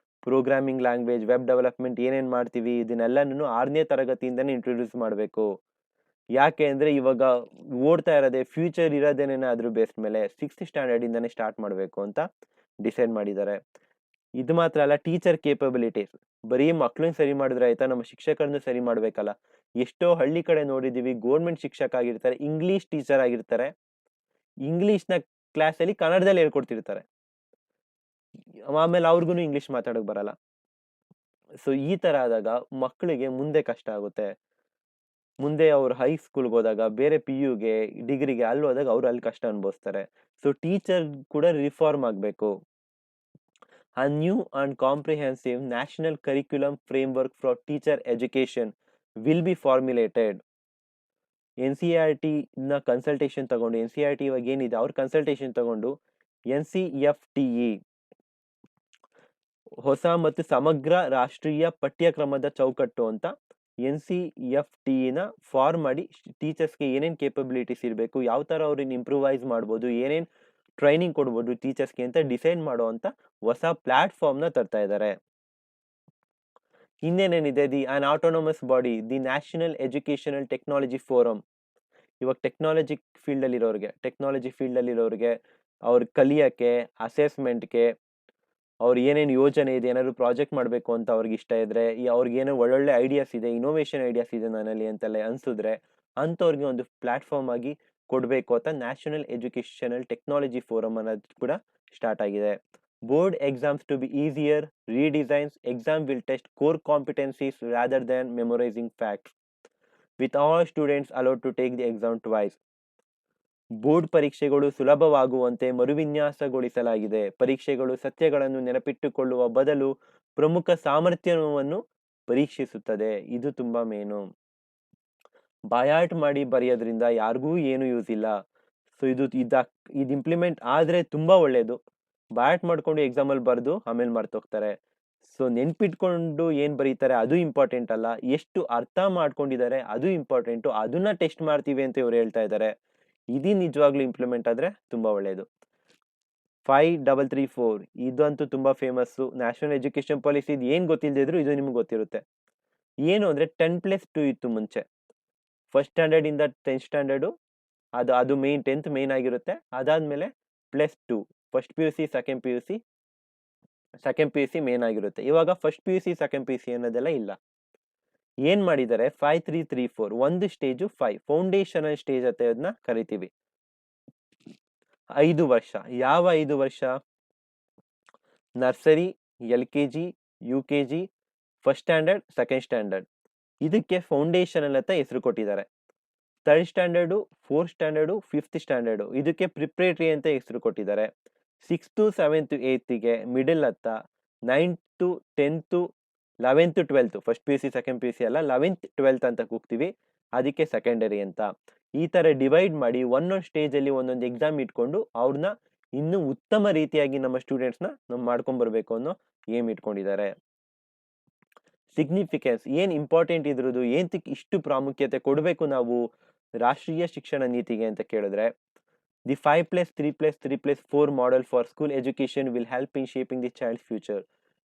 A: programming language, web development ಏನೇನು ಮಾಡ್ತೀವಿ ಇದನ್ನೆಲ್ಲನೂ 6ನೇ ತರಗತಿಯಿಂದನೇ ಇಂಟ್ರೊಡ್ಯೂಸ್ ಮಾಡಬೇಕು. ಯಾಕೆ ಅಂದರೆ ಇವಾಗ ಓಡ್ತಾ ಇರೋದೇ ಫ್ಯೂಚರ್ ಇರೋದೇನೆ ಅದ್ರ ಬೇಸ್ ಮೇಲೆ 6th ಸ್ಟ್ಯಾಂಡರ್ಡಿಂದನೇ ಸ್ಟಾರ್ಟ್ ಮಾಡಬೇಕು ಅಂತ ಡಿಸೈಡ್ ಮಾಡಿದ್ದಾರೆ. ಇದು ಮಾತ್ರ ಅಲ್ಲ, ಟೀಚರ್ ಕೇಪಬಿಲಿಟೀಸ್. ಬರೀ ಮಕ್ಳನ್ನ ಸರಿ ಮಾಡಿದ್ರೆ ಆಯ್ತಾ, ನಮ್ಮ ಶಿಕ್ಷಕರನ್ನು ಸರಿ ಮಾಡಬೇಕಲ್ಲ. ಎಷ್ಟೋ ಹಳ್ಳಿ ಕಡೆ ನೋಡಿದ್ದೀವಿ, ಗೋರ್ಮೆಂಟ್ ಶಿಕ್ಷಕ ಆಗಿರ್ತಾರೆ, ಇಂಗ್ಲೀಷ್ ಟೀಚರ್ ಆಗಿರ್ತಾರೆ, ಇಂಗ್ಲೀಷ್ನ ಕ್ಲಾಸಲ್ಲಿ ಕನ್ನಡದಲ್ಲಿ ಹೇಳ್ಕೊಡ್ತಿರ್ತಾರೆ, ಆಮೇಲೆ ಅವ್ರಿಗೂ ಇಂಗ್ಲೀಷ್ ಮಾತಾಡೋಕೆ ಬರಲ್ಲ. ಸೊ ಈ ಥರ ಆದಾಗ ಮಕ್ಕಳಿಗೆ ಮುಂದೆ ಕಷ್ಟ ಆಗುತ್ತೆ. ಮುಂದೆ ಅವ್ರು ಹೈಸ್ಕೂಲ್ಗೆ ಹೋದಾಗ, ಬೇರೆ PUಗೆ, ಡಿಗ್ರಿಗೆ ಅಲ್ಲಿ ಹೋದಾಗ ಅವ್ರು ಅಲ್ಲಿ ಕಷ್ಟ ಅನುಭವಿಸ್ತಾರೆ. ಸೊ ಟೀಚರ್ ಕೂಡ ರಿಫಾರ್ಮ್ ಆಗಬೇಕು. A new and comprehensive national curriculum framework for teacher education will be formulated. NCERT consultation ತಗೊಂಡು, NCERT ಇವಾಗ ಏನಿದೆ ಅವ್ರ ಕನ್ಸಲ್ಟೇಷನ್ ತಗೊಂಡು NCFTE ಹೊಸ ಮತ್ತು ಸಮಗ್ರ ರಾಷ್ಟ್ರೀಯ ಪಠ್ಯಕ್ರಮದ ಚೌಕಟ್ಟು ಅಂತ NCFTE ಫಾರ್ಮ್ ಮಾಡಿ ಟೀಚರ್ಸ್ಗೆ ಏನೇನು ಕೇಪಬಿಲಿಟೀಸ್ ಇರಬೇಕು, ಯಾವ ಥರ ಅವ್ರನ್ನ ಇಂಪ್ರೂವೈಸ್ ಮಾಡ್ಬೋದು, ಏನೇನು ಟ್ರೈನಿಂಗ್ ಕೊಡ್ಬೋದು ಟೀಚರ್ಸ್ಗೆ ಅಂತ ಡಿಸೈಡ್ ಮಾಡೋ ಅಂತ ಹೊಸ ಪ್ಲಾಟ್ಫಾರ್ಮ್ನ ತರ್ತಾ ಇದ್ದಾರೆ. ಇನ್ನೇನೇನಿದೆ, an autonomous body, the national educational technology forum. ಇವಾಗ ಟೆಕ್ನಾಲಜಿ ಫೀಲ್ಡಲ್ಲಿರೋರಿಗೆ ಅವ್ರ ಕಲಿಯೋಕ್ಕೆ, ಅಸೆಸ್ಮೆಂಟ್ಗೆ, ಅವ್ರು ಏನೇನು ಯೋಜನೆ ಇದೆ, ಏನಾದ್ರು ಪ್ರಾಜೆಕ್ಟ್ ಮಾಡಬೇಕು ಅಂತ ಅವ್ರಿಗೆ ಇಷ್ಟ ಇದ್ರೆ, ಅವ್ರಿಗೇನೋ ಒಳ್ಳೊಳ್ಳೆ ಐಡಿಯಾಸ್ ಇದೆ, ಇನೋವೇಷನ್ ಐಡಿಯಾಸ್ ಇದೆ ನನ್ನಲ್ಲಿ ಅಂತೆಲ್ಲ ಅನ್ಸಿದ್ರೆ ಅಂಥವ್ರಿಗೆ ಒಂದು ಪ್ಲಾಟ್ಫಾರ್ಮ್ ಆಗಿ ಕೊಡಬೇಕು ಅಂತ ನ್ಯಾಷನಲ್ ಎಜುಕೇಷನಲ್ ಟೆಕ್ನಾಲಜಿ ಫೋರಮ್ ಅನ್ನೋದು ಕೂಡ ಸ್ಟಾರ್ಟ್ ಆಗಿದೆ. Board exams to be easier, redesigns exam will test core competencies rather than memorising facts with all students allowed to take the exam twice. Board ಪರೀಕ್ಷೆಗಳು ಸುಲಭವಾಗುವಂತೆ ಮರುವಿನ್ಯಾಸಗೊಳಿಸಲಾಗಿದೆ. ಪರೀಕ್ಷೆಗಳು ಸತ್ಯಗಳನ್ನು ನೆನಪಿಟ್ಟುಕೊಳ್ಳುವ ಬದಲು ಪ್ರಮುಖ ಸಾಮರ್ಥ್ಯವನ್ನು ಪರೀಕ್ಷಿಸುತ್ತದೆ. ಇದು ತುಂಬಾ ಮೇನು. ಬಾಯಾಟ್ ಮಾಡಿ ಬರೆಯೋದ್ರಿಂದ ಯಾರಿಗೂ ಏನು ಯೂಸ್ ಇಲ್ಲ. ಸೊ ಇದು ಇಂಪ್ಲಿಮೆಂಟ್ ಆದರೆ ತುಂಬಾ ಒಳ್ಳೇದು. ಬಾಯಾಟ್ ಮಾಡ್ಕೊಂಡು ಎಕ್ಸಾಮಲ್ಲಿ ಬರೆದು ಆಮೇಲೆ ಮರ್ತೋಗ್ತಾರೆ. ಸೊ ನೆನ್ಪಿಟ್ಕೊಂಡು ಏನು ಬರೀತಾರೆ ಅದು ಇಂಪಾರ್ಟೆಂಟ್ ಅಲ್ಲ, ಎಷ್ಟು ಅರ್ಥ ಮಾಡ್ಕೊಂಡಿದ್ದಾರೆ ಅದು ಇಂಪಾರ್ಟೆಂಟು. ಅದನ್ನ ಟೆಸ್ಟ್ ಮಾಡ್ತೀವಿ ಅಂತ ಇವ್ರು ಹೇಳ್ತಾ ಇದ್ದಾರೆ. ಇದು ನಿಜವಾಗ್ಲೂ ಇಂಪ್ಲಿಮೆಂಟ್ ಆದರೆ ತುಂಬ ಒಳ್ಳೆಯದು. 5334 ಇದಂತೂ ತುಂಬ ಫೇಮಸ್ಸು. ನ್ಯಾಷನಲ್ ಎಜುಕೇಷನ್ ಪಾಲಿಸಿ ಇದು ಏನು ಗೊತ್ತಿಲ್ಲದಿದ್ರು ಇದು ನಿಮ್ಗೆ ಗೊತ್ತಿರುತ್ತೆ. ಏನು ಅಂದರೆ 10+2 ಇತ್ತು ಮುಂಚೆ. ಫಸ್ಟ್ ಸ್ಟ್ಯಾಂಡರ್ಡಿಂದ 10th ಸ್ಟ್ಯಾಂಡರ್ಡು ಅದು ಮೇನ್ 10th ಮೇನ್ ಆಗಿರುತ್ತೆ. ಅದಾದಮೇಲೆ +2 first PUC second PUC main ಆಗಿರುತ್ತೆ. ಇವಾಗ ಫಸ್ಟ್ PUC ಸೆಕೆಂಡ್ PUC ಅನ್ನೋದೆಲ್ಲ ಇಲ್ಲ. ಏನ್ ಮಾಡಿದ್ದಾರೆ, 5334 ಒಂದು ಸ್ಟೇಜು 5 ಫೌಂಡೇಶನಲ್ ಸ್ಟೇಜ್ ಅಂತ ಅದನ್ನ ಕರಿತೀವಿ. 5 ವರ್ಷ. ಯಾವ 5 ವರ್ಷ? Nursery, LKG, UKG, first standard, second standard. ಇದಕ್ಕೆ ಫೌಂಡೇಶನಲ್ ಅಂತ ಹೆಸರು ಕೊಟ್ಟಿದ್ದಾರೆ. 3rd standard, 4th standard, 5th standard ಇದಕ್ಕೆ ಪ್ರಿಪ್ರೇಟರಿ ಅಂತ ಹೆಸರು ಕೊಟ್ಟಿದ್ದಾರೆ. 6th, 7th, 8th ಮಿಡಲ್ ಅಂತ, 9th, 10th, 11th, 12th first PUC second PUC ಅಲ್ಲ, 11th, 12th ಅಂತ ಕೂಗ್ತೀವಿ, ಅದಕ್ಕೆ ಸೆಕೆಂಡರಿ ಅಂತ. ಈ ಥರ ಡಿವೈಡ್ ಮಾಡಿ ಒಂದೊಂದು ಸ್ಟೇಜಲ್ಲಿ ಒಂದೊಂದು ಎಕ್ಸಾಮ್ ಇಟ್ಕೊಂಡು ಅವ್ರನ್ನ ಇನ್ನೂ ಉತ್ತಮ ರೀತಿಯಾಗಿ ನಮ್ಮ ಸ್ಟೂಡೆಂಟ್ಸ್ನ ನಾವು ಮಾಡ್ಕೊಂಬರ್ಬೇಕು ಅನ್ನೋ ಏಮ್ ಇಟ್ಕೊಂಡಿದ್ದಾರೆ. ಸಿಗ್ನಿಫಿಕೆನ್ಸ್ ಏನು ಇಂಪಾರ್ಟೆಂಟ್ ಇದ್ರದ್ದು, ಏನಕ್ಕೆ ಇಷ್ಟು ಪ್ರಾಮುಖ್ಯತೆ ಕೊಡಬೇಕು ನಾವು ರಾಷ್ಟ್ರೀಯ ಶಿಕ್ಷಣ ನೀತಿಗೆ ಅಂತ ಕೇಳಿದ್ರೆ, the 5+3+3+4 model for school education will help in shaping the child's future.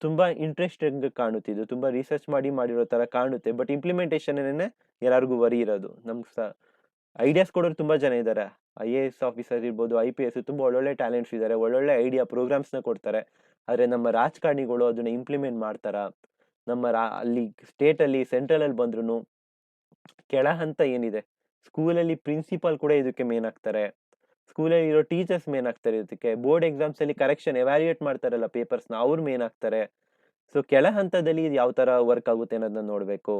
A: ತುಂಬ ಇಂಟ್ರೆಸ್ಟಿಂಗ್ ಕಾಣುತ್ತಿದ್ದು, ತುಂಬ ರಿಸರ್ಚ್ ಮಾಡಿರೋ ಥರ ಕಾಣುತ್ತೆ. ಬಟ್ ಇಂಪ್ಲಿಮೆಂಟೇಷನ್ನೇ ಎಲ್ಲರಿಗೂ ವರಿ ಇರೋದು. ನಮ್ಗೆ ಐಡಿಯಾಸ್ ಕೊಡೋರು ತುಂಬ ಜನ ಇದ್ದಾರೆ. IAS ಆಫೀಸರ್ ಇರ್ಬೋದು, IPS, ತುಂಬ ಒಳ್ಳೊಳ್ಳೆ ಟ್ಯಾಲೆಂಟ್ಸ್ ಇದ್ದಾರೆ, ಒಳ್ಳೊಳ್ಳೆ ಐಡಿಯಾ ಪ್ರೋಗ್ರಾಮ್ಸ್ನ ಕೊಡ್ತಾರೆ. ಆದರೆ ನಮ್ಮ ರಾಜಕಾರಣಿಗಳು ಅದನ್ನ ಇಂಪ್ಲಿಮೆಂಟ್ ಮಾಡ್ತಾರ? ಅಲ್ಲಿ ಸ್ಟೇಟಲ್ಲಿ ಸೆಂಟ್ರಲಲ್ಲಿ ಬಂದ್ರೂ ಕೆಳ ಹಂತ ಏನಿದೆ, ಸ್ಕೂಲಲ್ಲಿ ಪ್ರಿನ್ಸಿಪಾಲ್ ಕೂಡ ಇದಕ್ಕೆ ಮೇನ್ ಆಗ್ತಾರೆ, ಸ್ಕೂಲಲ್ಲಿ ಇರೋ ಟೀಚರ್ಸ್ ಮೇನ್ ಆಗ್ತಾರೆ ಇದಕ್ಕೆ, ಬೋರ್ಡ್ ಎಕ್ಸಾಮ್ಸಲ್ಲಿ ಕರೆಕ್ಷನ್ ಎವ್ಯಾಲ್ಯೂಯೇಟ್ ಮಾಡ್ತಾರಲ್ಲ ಪೇಪರ್ಸ್ನ ಅವ್ರು ಮೇನ್ ಆಗ್ತಾರೆ. ಸೊ ಕೆಳ ಹಂತದಲ್ಲಿ ಇದು ಯಾವ ಥರ ವರ್ಕ್ ಆಗುತ್ತೆ ಅನ್ನೋದನ್ನ ನೋಡಬೇಕು.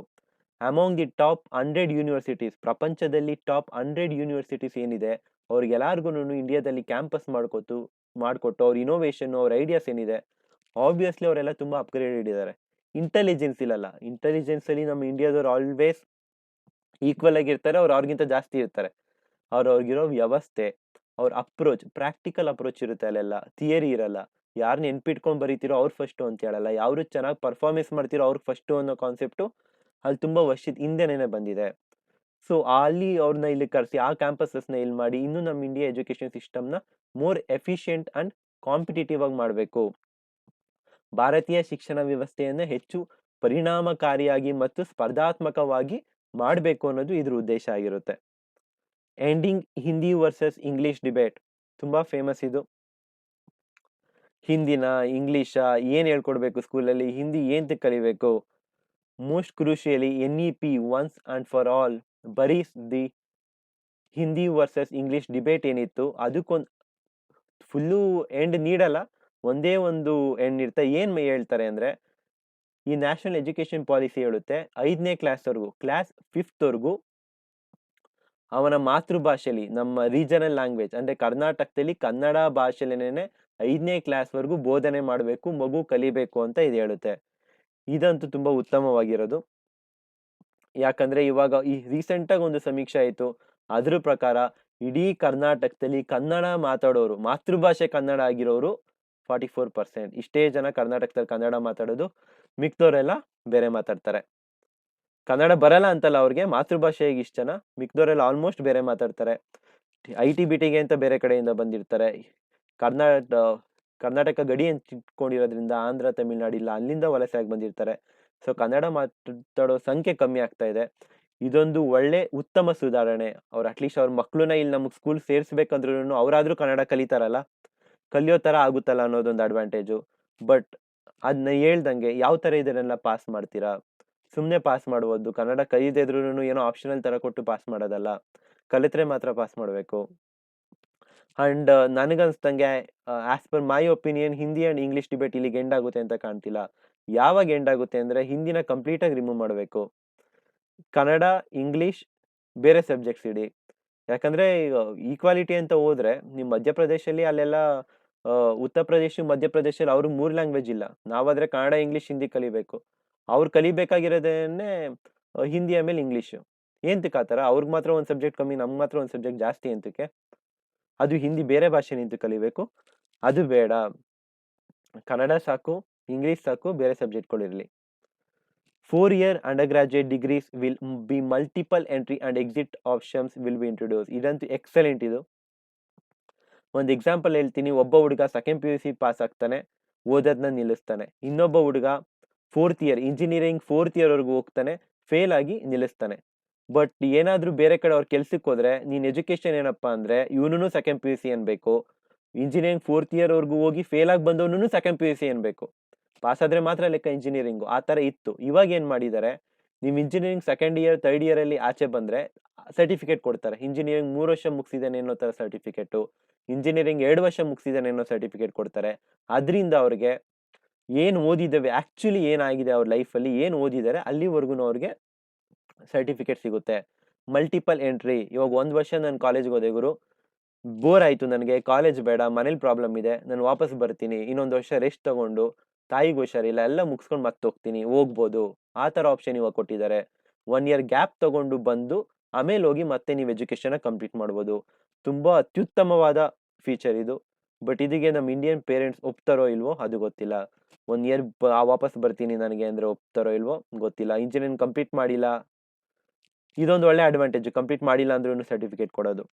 A: ಅಮಾಂಗ್ ದಿ ಟಾಪ್ 100 ಯೂನಿವರ್ಸಿಟೀಸ್, ಪ್ರಪಂಚದಲ್ಲಿ ಟಾಪ್ 100 ಯೂನಿವರ್ಸಿಟೀಸ್ ಏನಿದೆ ಅವ್ರಿಗೆಲ್ಲರಿಗೂ ಇಂಡಿಯಾದಲ್ಲಿ ಕ್ಯಾಂಪಸ್ ಮಾಡಿಕೊಟ್ಟು ಅವ್ರ ಇನೋವೇಷನ್, ಅವ್ರ ಐಡಿಯಾಸ್ ಏನಿದೆ, ಆಬ್ವಿಯಸ್ಲಿ ಅವರೆಲ್ಲ ತುಂಬ ಅಪ್ಗ್ರೇಡೆಡ್ ಇದ್ದಾರೆ. ಇಂಟೆಲಿಜೆನ್ಸ್ ಇಲ್ಲಲ್ಲ, ಇಂಟೆಲಿಜೆನ್ಸಲ್ಲಿ ನಮ್ಮ ಇಂಡಿಯಾದವ್ರು ಆಲ್ವೇಸ್ ಈಕ್ವಲ್ ಆಗಿರ್ತಾರೆ, ಅವ್ರಿಗಿಂತ ಜಾಸ್ತಿ ಇರ್ತಾರೆ. ಅವ್ರಿಗಿರೋ ವ್ಯವಸ್ಥೆ, ಅವ್ರ ಅಪ್ರೋಚ್, ಪ್ರಾಕ್ಟಿಕಲ್ ಅಪ್ರೋಚ್ ಇರುತ್ತೆ ಅಲ್ಲೆಲ್ಲ, ಥಿಯರಿ ಇರಲ್ಲ. ಯಾರು ನೆನ್ಪಿಟ್ಕೊಂಡು ಬರೀತಿರೋ ಅವ್ರು ಫಸ್ಟು ಅಂತ ಹೇಳಲ್ಲ, ಯಾರು ಚೆನ್ನಾಗಿ ಪರ್ಫಾರ್ಮೆನ್ಸ್ ಮಾಡ್ತಿರೋ ಅವ್ರಿಗೆ ಫಸ್ಟು ಅನ್ನೋ ಕಾನ್ಸೆಪ್ಟು ಅಲ್ಲಿ ತುಂಬ ವರ್ಷದ ಹಿಂದೆನೇ ಬಂದಿದೆ. ಸೊ ಅಲ್ಲಿ ಅವ್ರನ್ನ ಇಲ್ಲಿ ಕರೆಸಿ ಆ ಕ್ಯಾಂಪಸಸ್ನ ಇಲ್ಲಿ ಮಾಡಿ ಇನ್ನೂ ನಮ್ಮ ಇಂಡಿಯಾ ಎಜುಕೇಷನ್ ಸಿಸ್ಟಮ್ನ ಮೋರ್ ಎಫಿಷಿಯೆಂಟ್ ಆ್ಯಂಡ್ ಕಾಂಪಿಟೇಟಿವ್ ಆಗಿ ಮಾಡಬೇಕು. ಭಾರತೀಯ ಶಿಕ್ಷಣ ವ್ಯವಸ್ಥೆಯನ್ನು ಹೆಚ್ಚು ಪರಿಣಾಮಕಾರಿಯಾಗಿ ಮತ್ತು ಸ್ಪರ್ಧಾತ್ಮಕವಾಗಿ ಮಾಡಬೇಕು ಅನ್ನೋದು ಇದ್ರ ಉದ್ದೇಶ ಆಗಿರುತ್ತೆ. Ending Hindi versus English debate ತುಂಬಾ ಫೇಮಸ್ ಇದು. ಹಿಂದಿನ ಇಂಗ್ಲಿಷ ಏನ್ ಹೇಳ್ಕೊಡ್ಬೇಕು ಸ್ಕೂಲಲ್ಲಿ, ಹಿಂದಿ ಏಂತ ಕಲಿಬೇಕು, most crucially NEP once and for all buries the Hindi versus English debate ಏನಿತ್ತು ಅದಕ್ಕೊಂದು ಫುಲ್ಲು ಎಂಡ್ ನೀಡಲ್ಲ, ಒಂದೇ ಒಂದು ಎಂಡ್ ಇರ್ತಾ. ಏನ್ ಹೇಳ್ತಾರೆ ಅಂದ್ರೆ, ಈ ನ್ಯಾಷನಲ್ ಎಜುಕೇಶನ್ ಪಾಲಿಸಿ ಹೇಳುತ್ತೆ 5ನೇ ಕ್ಲಾಸ್ವರೆಗೂ, ಕ್ಲಾಸ್ 5th ಅವನ ಮಾತೃಭಾಷೆಯಲ್ಲಿ, ನಮ್ಮ ರೀಜನಲ್ ಲ್ಯಾಂಗ್ವೇಜ್ ಅಂದ್ರೆ ಕರ್ನಾಟಕದಲ್ಲಿ ಕನ್ನಡ ಭಾಷೆಲೇನೆ 5ನೇ ಕ್ಲಾಸ್ವರೆಗೂ ಬೋಧನೆ ಮಾಡಬೇಕು, ಮಗು ಕಲಿಬೇಕು ಅಂತ ಇದು ಹೇಳುತ್ತೆ. ಇದಂತೂ ತುಂಬಾ ಉತ್ತಮವಾಗಿರೋದು. ಯಾಕಂದ್ರೆ ಇವಾಗ ಈ ರೀಸೆಂಟ್ ಆಗಿ ಒಂದು ಸಮೀಕ್ಷೆ ಆಯ್ತು, ಅದ್ರ ಪ್ರಕಾರ ಇಡೀ ಕರ್ನಾಟಕದಲ್ಲಿ ಕನ್ನಡ ಮಾತಾಡೋರು, ಮಾತೃಭಾಷೆ ಕನ್ನಡ ಆಗಿರೋರು 44%. ಇಷ್ಟೇ ಜನ ಕರ್ನಾಟಕದಲ್ಲಿ ಕನ್ನಡ ಮಾತಾಡೋದು, ಮಿಕ್ದವರೆಲ್ಲ ಬೇರೆ ಮಾತಾಡ್ತಾರೆ. ಕನ್ನಡ ಬರಲ್ಲ ಅಂತಲ್ಲ ಅವ್ರಿಗೆ, ಮಾತೃಭಾಷೆಗೆ ಇಷ್ಟ ಜನ, ಮಿಕ್ದವರೆಲ್ಲ ಆಲ್ಮೋಸ್ಟ್ ಬೇರೆ ಮಾತಾಡ್ತಾರೆ. IT-BTಗೆ ಅಂತ ಬೇರೆ ಕಡೆಯಿಂದ ಬಂದಿರ್ತಾರೆ. ಕರ್ನಾಟಕ ಗಡಿ ಇಟ್ಕೊಂಡಿರೋದ್ರಿಂದ ಆಂಧ್ರ, ತಮಿಳ್ನಾಡು ಇಲ್ಲ ಅಲ್ಲಿಂದ ವಲಸೆ ಆಗಿ ಬಂದಿರ್ತಾರೆ. ಸೊ ಕನ್ನಡ ಮಾತಾಡೋ ಸಂಖ್ಯೆ ಕಮ್ಮಿ ಆಗ್ತಾ ಇದೆ. ಇದೊಂದು ಒಳ್ಳೆ ಉತ್ತಮ ಸುಧಾರಣೆ. ಅವ್ರು ಅಟ್ಲೀಸ್ಟ್ ಅವ್ರ ಮಕ್ಳನ್ನ ಇಲ್ಲಿ ನಮಗೆ ಸ್ಕೂಲ್ ಸೇರ್ಸ್ಬೇಕಂದ್ರೂ ಅವರಾದ್ರೂ ಕನ್ನಡ ಕಲಿತಾರಲ್ಲ, ಕಲಿಯೋ ತರ ಆಗುತ್ತಲ್ಲ ಅನ್ನೋದೊಂದು ಅಡ್ವಾಂಟೇಜು. ಬಟ್ ಅದನ್ನ ಹೇಳ್ದಂಗೆ ಯಾವ ತರ ಇದನ್ನೆಲ್ಲ ಪಾಸ್ ಮಾಡ್ತೀರಾ? ಸುಮ್ಮನೆ ಪಾಸ್ ಮಾಡ್ಬೋದು. ಕನ್ನಡ ಕಲಿಯದೇ ಇದ್ರೂ ಏನೋ ಆಪ್ಷನಲ್ ತರ ಕೊಟ್ಟು ಪಾಸ್ ಮಾಡೋದಲ್ಲ, ಕಲಿತ್ರೆ ಮಾತ್ರ ಪಾಸ್ ಮಾಡಬೇಕು. ಅಂಡ್ ನನಗನ್ಸ್ದಂಗೆ as per my opinion, Hindi and English debate ಇಲ್ಲಿಗೆ ಎಂಡ್ ಆಗುತ್ತೆ ಅಂತ ಕಾಣ್ತಿಲ್ಲ. ಯಾವಾಗ ಎಂಡ್ ಆಗುತ್ತೆ ಅಂದ್ರೆ, ಹಿಂದಿನ ಕಂಪ್ಲೀಟ್ ಆಗಿ ರಿಮೂವ್ ಮಾಡಬೇಕು, ಕನ್ನಡ ಇಂಗ್ಲಿಷ್ ಬೇರೆ ಸಬ್ಜೆಕ್ಟ್ಸ್ ಇಡಿ. ಯಾಕಂದ್ರೆ ಈಗ ಈಕ್ವಾಲಿಟಿ ಅಂತ ಹೋದ್ರೆ ನಿಮ್ ಮಧ್ಯಪ್ರದೇಶಲ್ಲಿ ಅಲ್ಲೆಲ್ಲ ಉತ್ತರ ಪ್ರದೇಶ ಮಧ್ಯಪ್ರದೇಶಲ್ಲಿ ಅವ್ರಿಗೆ 3 ಲ್ಯಾಂಗ್ವೇಜ್ ಇಲ್ಲ. ನಾವಾದ್ರೆ ಕನ್ನಡ ಇಂಗ್ಲಿಷ್ ಹಿಂದಿ ಕಲಿಬೇಕು. ಅವ್ರು ಕಲಿಬೇಕಾಗಿರೋದೇನೆ ಹಿಂದಿ ಆಮೇಲೆ ಇಂಗ್ಲಿಷ್. ಏಂತಕ್ಕೆ ಆತರ? ಅವ್ರಿಗೆ ಮಾತ್ರ ಒಂದು ಸಬ್ಜೆಕ್ಟ್ ಕಮ್ಮಿ, ನಮ್ಗೆ ಮಾತ್ರ ಒಂದು ಸಬ್ಜೆಕ್ಟ್ ಜಾಸ್ತಿ ಎಂತಕ್ಕೆ? ಅದು ಹಿಂದಿ ಬೇರೆ ಭಾಷೆ ನಿಂತು ಕಲಿಬೇಕು, ಅದು ಬೇಡ. ಕನ್ನಡ ಸಾಕು, ಇಂಗ್ಲಿಷ್ ಸಾಕು, ಬೇರೆ ಸಬ್ಜೆಕ್ಟ್ಗಳಿರಲಿ. 4-year undergraduate degrees will be multiple entry and exit options will be introduced. ಇದಂತೂ ಎಕ್ಸಲೆಂಟ್. ಇದು ಒಂದು ಎಕ್ಸಾಂಪಲ್ ಹೇಳ್ತೀನಿ. ಒಬ್ಬ ಹುಡುಗ 2nd PUC ಪಾಸ್ ಆಗ್ತಾನೆ, ಓದೋದನ್ನ ನಿಲ್ಲಿಸ್ತಾನೆ. ಇನ್ನೊಬ್ಬ ಹುಡುಗ 4th year engineering 4th year ವರೆಗೂ ಹೋಗ್ತಾನೆ, ಫೇಲ್ ಆಗಿ ನಿಲ್ಲಿಸ್ತಾನೆ. ಬಟ್ ಏನಾದ್ರೂ ಬೇರೆ ಕಡೆ ಅವ್ರ ಕೆಲ್ಸಕ್ಕೆ ಹೋದ್ರೆ, ನೀನ್ ಎಜುಕೇಶನ್ ಏನಪ್ಪಾ ಅಂದ್ರೆ ಇವನು 2nd PUC ಅನ್ಬೇಕು, ಇಂಜಿನಿಯರಿಂಗ್ 4th ಇಯರ್ ವರ್ಗೂ ಹೋಗಿ ಫೇಲ್ ಆಗಿ ಬಂದವನು 2nd PUC ಅನ್ಬೇಕು, ಪಾಸ್ ಆದ್ರೆ ಮಾತ್ರ ಲೆಕ್ಕ ಇಂಜಿನಿಯರಿಂಗು. ಆ ತರ ಇತ್ತು. ಇವಾಗ ಏನ್ ಮಾಡಿದ್ದಾರೆ, ನೀವು engineering 2nd year 3rd year ಅಲ್ಲಿ ಆಚೆ ಬಂದ್ರೆ ಸರ್ಟಿಫಿಕೇಟ್ ಕೊಡ್ತಾರೆ. ಇಂಜಿನಿಯರಿಂಗ್ 3 ವರ್ಷ ಮುಗಿಸಿದಾನೆ ಅನ್ನೋ ತರ ಸರ್ಟಿಫಿಕೇಟು, ಇಂಜಿನಿಯರಿಂಗ್ 2 ವರ್ಷ ಮುಗಿಸಿದಾನೆ ಅನ್ನೋ ಸರ್ಟಿಫಿಕೇಟ್ ಕೊಡ್ತಾರೆ. ಅದರಿಂದ ಅವ್ರಿಗೆ ಏನ್ ಓದಿದ್ದೇವೆ, ಆಕ್ಚುಲಿ ಏನಾಗಿದೆ ಅವ್ರ ಲೈಫಲ್ಲಿ, ಏನ್ ಓದಿದ್ದಾರೆ ಅಲ್ಲಿವರೆಗೂ ಅವ್ರಿಗೆ ಸರ್ಟಿಫಿಕೇಟ್ ಸಿಗುತ್ತೆ. Multiple entry. ಇವಾಗ 1 ವರ್ಷ ನಾನು ಕಾಲೇಜ್ಗೆ ಹೋದೆ ಗುರು, ಬೋರ್ ಆಯ್ತು ನನಗೆ, ಕಾಲೇಜ್ ಬೇಡ, ಮನೇಲಿ ಪ್ರಾಬ್ಲಮ್ ಇದೆ, ನಾನು ವಾಪಸ್ ಬರ್ತೀನಿ, ಇನ್ನೊಂದು ವರ್ಷ ರೆಸ್ಟ್ ತಗೊಂಡು, ತಾಯಿಗೆ ಹುಷಾರಿಲ್ಲ, ಎಲ್ಲ ಮುಗಿಸ್ಕೊಂಡು ಮತ್ತೆ ಹೋಗ್ತೀನಿ, ಹೋಗ್ಬೋದು. ಆ ತರ ಆಪ್ಷನ್ ಇವಾಗ ಕೊಟ್ಟಿದ್ದಾರೆ. 1 ಇಯರ್ ಗ್ಯಾಪ್ ತಗೊಂಡು ಬಂದು ಆಮೇಲೆ ಹೋಗಿ ಮತ್ತೆ ನೀವು ಎಜುಕೇಶನ್ ಕಂಪ್ಲೀಟ್ ಮಾಡ್ಬೋದು. ತುಂಬಾ ಅತ್ಯುತ್ತಮವಾದ ಫೀಚರ್ ಇದು. ಬಟ್ ಇದಕ್ಕೆ ನಮ್ಮ ಇಂಡಿಯನ್ ಪೇರೆಂಟ್ಸ್ ಒಪ್ತಾರೋ ಇಲ್ವೋ ಅದು ಗೊತ್ತಿಲ್ಲ. 1 ಇಯರ್ ವಾಪಸ್ ಬರ್ತೀನಿ ನನಗೆ ಅಂದ್ರೆ ಒಪ್ತಾರೋ ಇಲ್ವೋ ಗೊತ್ತಿಲ್ಲ. ಇಂಜಿನಿಯರಿಂಗ್ ಕಂಪ್ಲೀಟ್ ಮಾಡಿಲ್ಲ, ಇದೊಂದು ಒಳ್ಳೆ ಅಡ್ವಾಂಟೇಜ್, ಕಂಪ್ಲೀಟ್ ಮಾಡಿಲ್ಲ ಅಂದ್ರೂ ಸರ್ಟಿಫಿಕೇಟ್ ಕೊಡೋದು.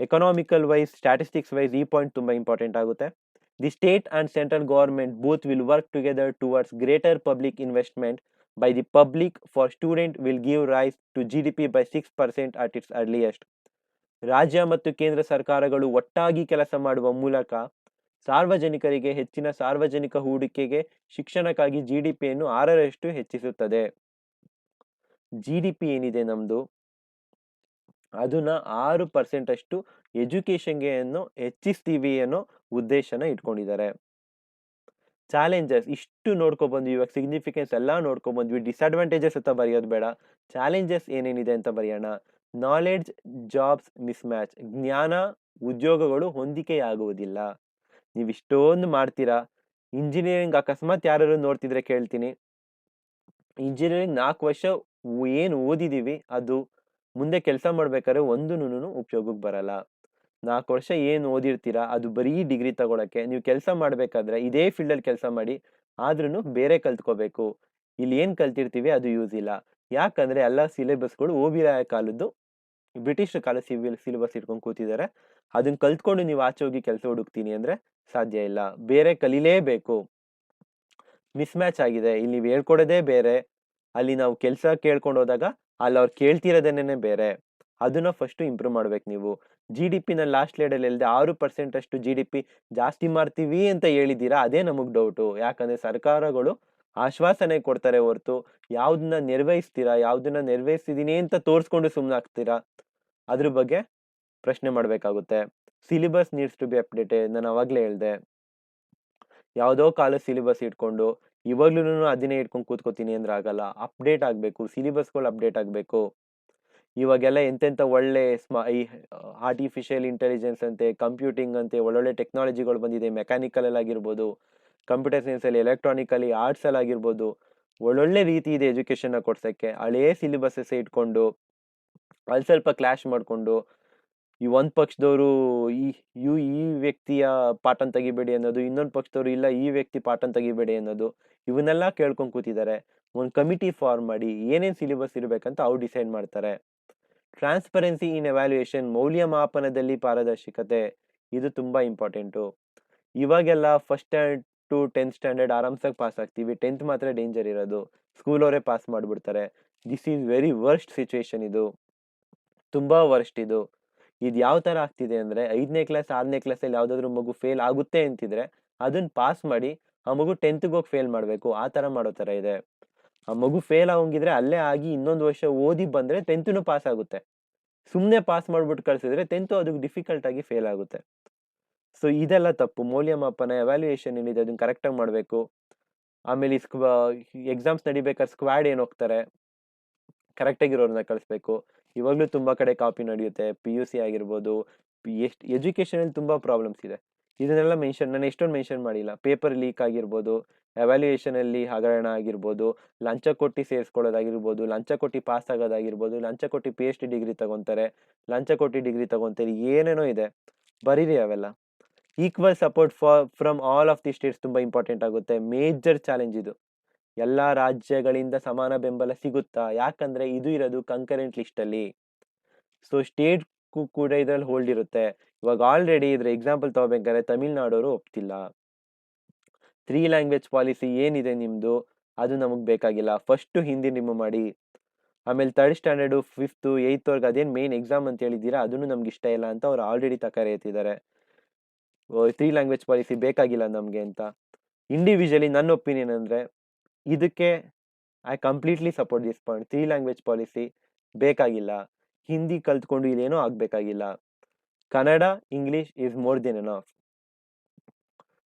A: ಎಕನಾಮಿಕಲ್ ವೈಸ್, ಸ್ಟ್ಯಾಟಿಸ್ಟಿಕ್ಸ್ ವೈಸ್ ಈ ಪಾಯಿಂಟ್ ತುಂಬಾ ಇಂಪಾರ್ಟೆಂಟ್ ಆಗುತ್ತೆ. The state and central government both will work together towards greater public investment by the public for student will give rise to GDP by 6% at its earliest. ರಾಜ್ಯ ಮತ್ತು ಕೇಂದ್ರ ಸರ್ಕಾರಗಳು ಒಟ್ಟಾಗಿ ಕೆಲಸ ಮಾಡುವ ಮೂಲಕ ಸಾರ್ವಜನಿಕರಿಗೆ ಹೆಚ್ಚಿನ ಸಾರ್ವಜನಿಕ ಹೂಡಿಕೆಗೆ ಶಿಕ್ಷಣಕ್ಕಾಗಿ GDPಯನ್ನು 6ರಷ್ಟು ಹೆಚ್ಚಿಸುತ್ತದೆ. GDP ಏನಿದೆ ನಮ್ದು, ಅದನ್ನ 6% ಅಷ್ಟು ಎಜುಕೇಶನ್ಗೆ ಹೆಚ್ಚಿಸ್ತೀವಿ ಅನ್ನೋ ಉದ್ದೇಶನ ಇಟ್ಕೊಂಡಿದ್ದಾರೆ. ಚಾಲೆಂಜಸ್ ಇಷ್ಟು ನೋಡ್ಕೊಬಂದ್ವಿ, ಇವಾಗ ಸಿಗ್ನಿಫಿಕೆನ್ಸ್ ಎಲ್ಲ ನೋಡ್ಕೊಬಂದ್ವಿ. ಡಿಸ್ಅಡ್ವಾಂಟೇಜಸ್ ಅಂತ ಬರೆಯೋದು ಬೇಡ, ಚಾಲೆಂಜಸ್ ಏನೇನಿದೆ ಅಂತ ಬರೆಯೋಣ. ನಾಲೆಡ್ಜ್ ಜಾಬ್ಸ್ ಮಿಸ್ ಮ್ಯಾಚ್, ಜ್ಞಾನ ಉದ್ಯೋಗಗಳು ಹೊಂದಿಕೆಯಾಗುವುದಿಲ್ಲ. ನೀವು ಇಷ್ಟೊಂದು ಮಾಡ್ತೀರಾ. ಇಂಜಿನಿಯರಿಂಗ್ ಅಕಸ್ಮಾತ್ ಯಾರು ನೋಡ್ತಿದ್ರೆ ಕೇಳ್ತೀನಿ, ಇಂಜಿನಿಯರಿಂಗ್ 4 ವರ್ಷ ಏನು ಓದಿದೀವಿ ಅದು ಮುಂದೆ ಕೆಲಸ ಮಾಡ್ಬೇಕಾದ್ರೆ ಒಂದೂನು ಉಪಯೋಗಕ್ಕೆ ಬರಲ್ಲ. 4 ವರ್ಷ ಏನು ಓದಿರ್ತೀರಾ ಅದು ಬರೀ ಡಿಗ್ರಿ ತಗೊಳಕ್ಕೆ. ನೀವು ಕೆಲಸ ಮಾಡ್ಬೇಕಾದ್ರೆ ಇದೇ ಫೀಲ್ಡ್ ಅಲ್ಲಿ ಕೆಲಸ ಮಾಡಿ, ಆದ್ರೂ ಬೇರೆ ಕಲ್ತ್ಕೋಬೇಕು. ಇಲ್ಲಿ ಏನ್ ಕಲ್ತಿರ್ತೀವಿ ಅದು ಯೂಸ್ ಇಲ್ಲ. ಯಾಕಂದ್ರೆ ಎಲ್ಲಾ ಸಿಲೆಬಸ್ಗಳು ಓಬಿರಾಯ ಕಾಲದ್ದು, ಬ್ರಿಟಿಷ್ ಕಾಲ ಸಿಲೆಬಸ್ ಇಟ್ಕೊಂಡು ಕೂತಿದ್ದಾರೆ. ಅದನ್ನ ಕಲ್ತ್ಕೊಂಡು ನೀವು ಆಚೆ ಹೋಗಿ ಕೆಲಸ ಹುಡುಕ್ತೀನಿ ಅಂದ್ರೆ ಸಾಧ್ಯ ಇಲ್ಲ, ಬೇರೆ ಕಲಿಲೇಬೇಕು. ಮಿಸ್ ಮ್ಯಾಚ್ ಆಗಿದೆ. ಇಲ್ಲಿ ನೀವು ಹೇಳ್ಕೊಡೋದೇ ಬೇರೆ, ಅಲ್ಲಿ ನಾವು ಕೆಲಸ ಕೇಳ್ಕೊಂಡು ಹೋದಾಗ ಅಲ್ಲಿ ಅವ್ರು ಕೇಳ್ತಿರೋದೇನೆ ಬೇರೆ. ಅದನ್ನ ಫಸ್ಟ್ ಇಂಪ್ರೂವ್ ಮಾಡ್ಬೇಕು ನೀವು. GDP ನ ಲಾಸ್ಟ್ ಸ್ಲೈಡಲ್ಲಿ ಹೇಳಿದೆ 6% ಅಷ್ಟು GDP ಜಾಸ್ತಿ ಮಾಡ್ತೀವಿ ಅಂತ ಹೇಳಿದ್ದೀರಾ, ಅದೇ ನಮಗ್ ಡೌಟು. ಯಾಕಂದ್ರೆ ಸರ್ಕಾರಗಳು ಆಶ್ವಾಸನೆ ಕೊಡ್ತಾರೆ ಹೊರತು ಯಾವ್ದನ್ನ ನಿರ್ವಹಿಸ್ತೀರಾ, ಯಾವ್ದನ್ನ ನಿರ್ವಹಿಸಿದೀನಿ ಅಂತ ತೋರ್ಸ್ಕೊಂಡು ಸುಮ್ನಾಗ್ತೀರಾ, ಅದ್ರ ಬಗ್ಗೆ ಪ್ರಶ್ನೆ ಮಾಡ್ಬೇಕಾಗುತ್ತೆ. ಸಿಲಿಬಸ್ ನೀಡ್ಸ್ ಟು ಬಿ ಅಪ್ಡೇಟೆಡ್, ನಾನು ಅವಾಗ್ಲೇ ಹೇಳ್ದೆ. ಯಾವುದೋ ಕಾಲದ ಸಿಲಿಬಸ್ ಇಟ್ಕೊಂಡು ಇವಾಗ್ಲೂ ಅದನ್ನೇ ಇಟ್ಕೊಂಡು ಕೂತ್ಕೋತೀನಿ ಅಂದ್ರೆ ಆಗಲ್ಲ. ಅಪ್ಡೇಟ್ ಆಗ್ಬೇಕು, ಸಿಲಿಬಸ್ಗಳು ಅಪ್ಡೇಟ್ ಆಗ್ಬೇಕು. ಇವಾಗೆಲ್ಲ ಎಂತೆಂಥ ಒಳ್ಳೆ ಈ ಆರ್ಟಿಫಿಷಿಯಲ್ ಇಂಟೆಲಿಜೆನ್ಸ್ ಅಂತೆ, ಕಂಪ್ಯೂಟಿಂಗ್ ಅಂತೆ, ಒಳ್ಳೊಳ್ಳೆ ಟೆಕ್ನಾಲಜಿಗಳು ಬಂದಿದೆ. ಮೆಕ್ಯಾನಿಕಲ್ ಅಲ್ಲಿ ಆಗಿರ್ಬೋದು, ಕಂಪ್ಯೂಟರ್ ಸೈನ್ಸ್ ಅಲ್ಲಿ, ಎಲೆಕ್ಟ್ರಾನಿಕಲಿ, ಆರ್ಟ್ಸ್ ಅಲ್ಲಿ ಆಗಿರ್ಬೋದು, ಒಳ್ಳೊಳ್ಳೆ ರೀತಿ ಇದೆ ಎಜುಕೇಶನ್ ಕೊಡ್ಸಕ್ಕೆ. ಹಳೇ ಸಿಲಿಬಸ್ಸೇ ಇಟ್ಕೊಂಡು ಅಲ್ಲಿ ಸ್ವಲ್ಪ ಕ್ಲಾಶ್ ಮಾಡ್ಕೊಂಡು ಈ ಒಂದ್ ಪಕ್ಷದವರು ಈ ಈ ವ್ಯಕ್ತಿಯ ಪಾಠನ್ ತೆಗಿಬೇಡಿ ಅನ್ನೋದು, ಇನ್ನೊಂದು ಪಕ್ಷದವರು ಇಲ್ಲ ಈ ವ್ಯಕ್ತಿ ಪಾಠನ್ ತೆಗಿಬೇಡಿ ಅನ್ನೋದು, ಇವನ್ನೆಲ್ಲ ಕೇಳ್ಕೊಂಡ್ ಕೂತಿದ್ದಾರೆ. ಒಂದ್ ಕಮಿಟಿ ಫಾರ್ಮ್ ಮಾಡಿ ಏನೇನ್ ಸಿಲಿಬಸ್ ಇರ್ಬೇಕಂತ ಅವ್ರು ಡಿಸೈಡ್ ಮಾಡ್ತಾರೆ. ಟ್ರಾನ್ಸ್ಪರೆನ್ಸಿ ಇನ್ ಎವ್ಯಾಲ್ಯೂಯೇಷನ್, ಮೌಲ್ಯಮಾಪನದಲ್ಲಿ ಪಾರದರ್ಶಕತೆ, ಇದು ತುಂಬಾ ಇಂಪಾರ್ಟೆಂಟು. ಇವಾಗೆಲ್ಲ first standard to 10th standard ಆರಾಮ್ಸಾಗಿ ಪಾಸ್ ಆಗ್ತೀವಿ, 10th ಮಾತ್ರ ಡೇಂಜರ್ ಇರೋದು. ಸ್ಕೂಲ್ ಅವರೇ ಪಾಸ್ ಮಾಡ್ಬಿಡ್ತಾರೆ. This is very worst situation. ಇದು ತುಂಬಾ ವರ್ಸ್ಟ್. ಇದು ಯಾವ ತರ ಆಗ್ತಿದೆ ಅಂದ್ರೆ, 5ನೇ ಕ್ಲಾಸ್ 6ನೇ ಕ್ಲಾಸಲ್ಲಿ ಯಾವ್ದಾದ್ರು ಮಗು ಫೇಲ್ ಆಗುತ್ತೆ ಅಂತಿದ್ರೆ ಅದನ್ನ ಪಾಸ್ ಮಾಡಿ ಆ ಮಗು 10th ಹೋಗಿ ಫೇಲ್ ಮಾಡ್ಬೇಕು, ಆ ತರ ಮಾಡೋ ತರ ಇದೆ. ಆ ಮಗು ಫೇಲ್ ಆಗಂಗಿದ್ರೆ ಅಲ್ಲೇ ಆಗಿ ಇನ್ನೊಂದು ವರ್ಷ ಓದಿ ಬಂದ್ರೆ 10th ಪಾಸ್ ಆಗುತ್ತೆ. ಸುಮ್ನೆ ಪಾಸ್ ಮಾಡ್ಬಿಟ್ಟು ಕಳ್ಸಿದ್ರೆ 10th ಅದಕ್ಕೆ ಡಿಫಿಕಲ್ಟ್ ಆಗಿ ಫೇಲ್ ಆಗುತ್ತೆ. ಸೊ ಇದೆಲ್ಲ ತಪ್ಪು. ಮೌಲ್ಯಮಾಪನ ಎವ್ಯಾಲ್ಯೂಯೇಷನ್ ಏನಿದೆ ಅದನ್ನ ಕರೆಕ್ಟ್ ಆಗಿ ಮಾಡ್ಬೇಕು. ಆಮೇಲೆ ಎಕ್ಸಾಮ್ಸ್ ನಡಿಬೇಕಾದ್ರೆ ಸ್ಕ್ವಾಡ್ ಏನ್ ಹೋಗ್ತಾರೆ, ಕರೆಕ್ಟ್ ಆಗಿರೋರನ್ನ ಕಳಿಸ್ಬೇಕು. ಇವಾಗ್ಲೂ ತುಂಬಾ ಕಡೆ ಕಾಪಿ ನಡೆಯುತ್ತೆ. PUC ಆಗಿರ್ಬೋದು, ಎಜುಕೇಶನ್ ಅಲ್ಲಿ ತುಂಬಾ ಪ್ರಾಬ್ಲಮ್ಸ್ ಇದೆ. ಇದನ್ನೆಲ್ಲ ನಾನು ಎಷ್ಟೊಂದು ಮೆನ್ಷನ್ ಮಾಡಿಲ್ಲ. ಪೇಪರ್ ಲೀಕ್ ಆಗಿರ್ಬೋದು, ಎವ್ಯಾಲ್ಯೂಯೇಷನ್ ಅಲ್ಲಿ ಹಗರಣ ಆಗಿರ್ಬೋದು, ಲಂಚ ಕೊಟ್ಟು ಸೇರಿಸ್ಕೊಳ್ಳೋದಾಗಿರ್ಬೋದು, ಲಂಚ ಕೊಟ್ಟು ಪಾಸ್ ಆಗೋದಾಗಿರ್ಬೋದು, ಲಂಚ ಕೊಟ್ಟು PhD ಡಿಗ್ರಿ ತಗೊಂತಾರೆ, ಲಂಚ ಕೊಟ್ಟು ಡಿಗ್ರಿ ತಗೊಂತಾರೆ, ಏನೇನೋ ಇದೆ. ಬರೀರಿ ಅವೆಲ್ಲ. Equal support from all of the States ತುಂಬಾ ಇಂಪಾರ್ಟೆಂಟ್ ಆಗುತ್ತೆ. ಮೇಜರ್ ಚಾಲೆಂಜ್ ಇದು. ಎಲ್ಲಾ ರಾಜ್ಯಗಳಿಂದ ಸಮಾನ ಬೆಂಬಲ ಸಿಗುತ್ತಾ? ಯಾಕಂದ್ರೆ ಇದು ಇರೋದು ಕಂಕರೆಂಟ್ ಲಿಸ್ಟ್ ಅಲ್ಲಿ. ಸೊ ಸ್ಟೇಟ್ ಕೂಡ ಇದ್ರಲ್ಲಿ ಹೋಲ್ಡ್ ಇರುತ್ತೆ. ಇವಾಗ ಆಲ್ರೆಡಿ ಇದ್ರ ಎಕ್ಸಾಂಪಲ್ ತಗೋಬೇಕಾದ್ರೆ ತಮಿಳ್ನಾಡವರು ಒಪ್ತಿಲ್ಲ. 3 ಲ್ಯಾಂಗ್ವೇಜ್ ಪಾಲಿಸಿ ಏನಿದೆ ನಿಮ್ದು, ಅದು ನಮಗ್ ಬೇಕಾಗಿಲ್ಲ. ಫಸ್ಟ್ ಹಿಂದಿ ರಿಮೂವ್ ಮಾಡಿ. ಆಮೇಲೆ 3rd ಸ್ಟ್ಯಾಂಡರ್ಡ್ 5th 8th ವರ್ಗ ಅದೇನ್ ಮೇನ್ ಎಕ್ಸಾಮ್ ಅಂತ ಹೇಳಿದೀರಾ, ಅದನ್ನು ನಮ್ಗೆ ಇಷ್ಟ ಇಲ್ಲ ಅಂತ ಅವ್ರು ಆಲ್ರೆಡಿ ತಕರೆ ಎತ್ತಿದ್ದಾರೆ. 3 ಲ್ಯಾಂಗ್ವೇಜ್ ಪಾಲಿಸಿ ಬೇಕಾಗಿಲ್ಲ ನಮ್ಗೆ ಅಂತ. ಇಂಡಿವಿಜುವಲಿ ನನ್ನ ಒಪಿನಿಯನ್ ಅಂದ್ರೆ ಇದಕ್ಕೆ I completely support this point. 3 language policy ಬೇಕಾಗಿಲ್ಲ. ಹಿಂದಿ ಕಲ್ತ್ಕೊಂಡು ಇಲ್ಲೇನೋ ಆಗ್ಬೇಕಾಗಿಲ್ಲ. Kannada, English is more than enough.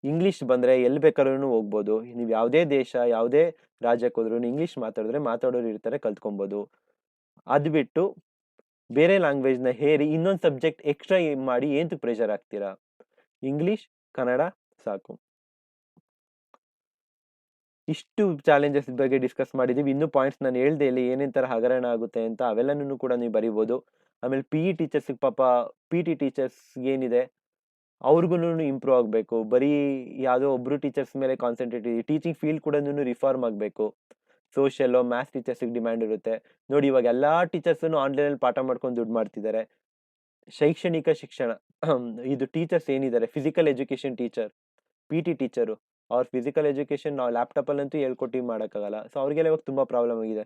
A: English ಬಂದ್ರೆ ಎಲ್ಲಿ ಬೇಕಾದ್ರೂ ಹೋಗ್ಬೋದು. ನೀವು ಯಾವುದೇ ದೇಶ, ಯಾವುದೇ ರಾಜ್ಯಕ್ಕೆ ಹೋದ್ರು ಇಂಗ್ಲಿಷ್ ಮಾತಾಡಿದ್ರೆ ಮಾತಾಡೋರು ಇರ್ತಾರೆ, ಕಲ್ತ್ಕೊಬೋದು. ಅದು ಬಿಟ್ಟು ಬೇರೆ ಲ್ಯಾಂಗ್ವೇಜ್ ನ ಹೇರಿ ಇನ್ನೊಂದು ಸಬ್ಜೆಕ್ಟ್ ಎಕ್ಸ್ಟ್ರಾ ಮಾಡಿ ಏನ್ ಪ್ರೆಷರ್ ಆಗ್ತೀರಾ? ಇಂಗ್ಲಿಷ್, ಕನ್ನಡ ಸಾಕು. ಇಷ್ಟು ಚಾಲೆಂಜಸ್ ಬಗ್ಗೆ ಡಿಸ್ಕಸ್ ಮಾಡಿದೀವಿ. ಇನ್ನೂ ಪಾಯಿಂಟ್ಸ್ ನಾನು ಹೇಳ್ದೆ ಇಲ್ಲಿ ಏನೇನ್ ತರ ಹಗರಣ ಆಗುತ್ತೆ ಅಂತ, ಅವೆಲ್ಲನೂ ಕೂಡ ನೀವು ಬರಿಬೋದು. ಆಮೇಲೆ PE ಟೀಚರ್ಸ್ ಪಾಪ PT ಟೀಚರ್ಸ್ ಏನಿದೆ ಅವ್ರಿಗೂ ಇಂಪ್ರೂವ್ ಆಗಬೇಕು. ಬರೀ ಯಾವುದೋ ಒಬ್ರು ಟೀಚರ್ಸ್ ಮೇಲೆ ಕಾನ್ಸಂಟ್ರೇಟ್ ಟೀಚಿಂಗ್ ಫೀಲ್ಡ್ ಕೂಡ ರಿಫಾರ್ಮ್ ಆಗಬೇಕು. ಸೋಷಿಯಲ್ ಮ್ಯಾಥ್ಸ್ ಟೀಚರ್ಸ್ ಡಿಮ್ಯಾಂಡ್ ಇರುತ್ತೆ. ನೋಡಿ ಇವಾಗ ಎಲ್ಲಾ ಟೀಚರ್ಸ್ ಆನ್ಲೈನ್ ಅಲ್ಲಿ ಪಾಠ ಮಾಡ್ಕೊಂಡು ದುಡ್ಡು ಮಾಡ್ತಿದ್ದಾರೆ. ಶೈಕ್ಷಣಿಕ ಶಿಕ್ಷಣ ಇದು ಟೀಚರ್ಸ್ ಏನಿದ್ದಾರೆ, physical education teacher, PT teacher, ಅವ್ರ ಫಿಸಿಕಲ್ ಎಜುಕೇಶನ್ ನಾವು ಲ್ಯಾಪ್ಟಾಪ್ ಅಲ್ಲಂತೂ ಹೇಳ್ಕೊಟ್ಟು ಮಾಡೋಕ್ಕಾಗಲ್ಲ. ಸೊ ಅವ್ರಿಗೆಲ್ಲ ಇವಾಗ ತುಂಬಾ ಪ್ರಾಬ್ಲಮ್ ಆಗಿದೆ.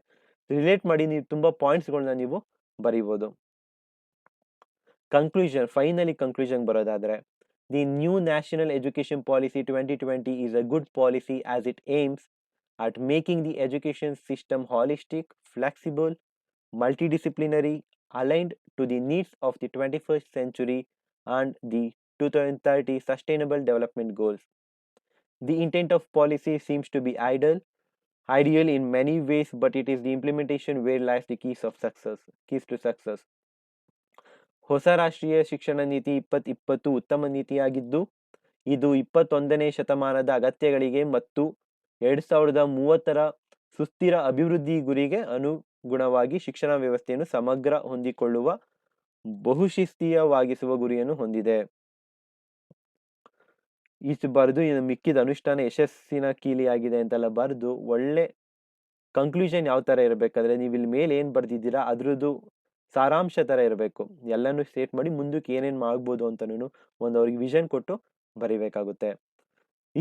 A: ರಿಲೇಟ್ ಮಾಡಿ ನೀವು ತುಂಬಾ ಪಾಯಿಂಟ್ಸ್ಗಳನ್ನ ನೀವು ಬರೀಬಹುದು. ಕನ್ಕ್ಲೂಷನ್, ಫೈನಲಿ ಕನ್ಕ್ಲೂಷನ್ ಬರೋದಾದ್ರೆ, the new national education policy 2020 is a good policy as it aims at making the education system holistic, flexible, multidisciplinary, aligned to the needs of the 21st century and the 2030 Sustainable Development Goals. The intent of policy seems to be ideal in many ways, but it is the implementation where lies the keys to success. ಹೊಸ ರಾಷ್ಟ್ರೀಯ ಶಿಕ್ಷಣ ನೀತಿ 2020 ಉತ್ತಮ ನೀತಿಯಾಗಿದ್ದು, ಇದು 21ನೇ ಶತಮಾನದ ಅಗತ್ಯಗಳಿಗೆ ಮತ್ತು 2030ರ ಸುಸ್ಥಿರ ಅಭಿವೃದ್ಧಿ ಗುರಿಗೆ ಅನುಗುಣವಾಗಿ ಶಿಕ್ಷಣ ವ್ಯವಸ್ಥೆಯನ್ನು ಸಮಗ್ರ ಹೊಂದಿಕೊಳ್ಳುವ ಬಹುಶಿಸ್ತೀಯವಾಗಿಸುವ ಗುರಿಯನ್ನು ಹೊಂದಿದೆ. ಇಷ್ಟು ಬರೆದು ಮಿಕ್ಕಿದ ಅನುಷ್ಠಾನ ಯಶಸ್ಸಿನ ಕೀಲಿಯಾಗಿದೆ ಅಂತೆಲ್ಲ ಬರೆದು ಒಳ್ಳೆ ಕನ್ಕ್ಲೂಷನ್ ಯಾವ ತರ ಇರಬೇಕಾದ್ರೆ, ನೀವು ಇಲ್ಲಿ ಮೇಲೆ ಏನ್ ಬರ್ದಿದ್ದೀರಾ ಅದ್ರದ್ದು ಸಾರಾಂಶ ತರ ಇರಬೇಕು. ಎಲ್ಲಾನು ಸ್ಟೇಟ್ ಮಾಡಿ ಮುಂದಕ್ಕೆ ಏನೇನ್ ಮಾಡ್ಬೋದು ಅಂತನೂ ಅವ್ರಿಗೆ ವಿಷನ್ ಕೊಟ್ಟು ಬರಿಬೇಕಾಗುತ್ತೆ.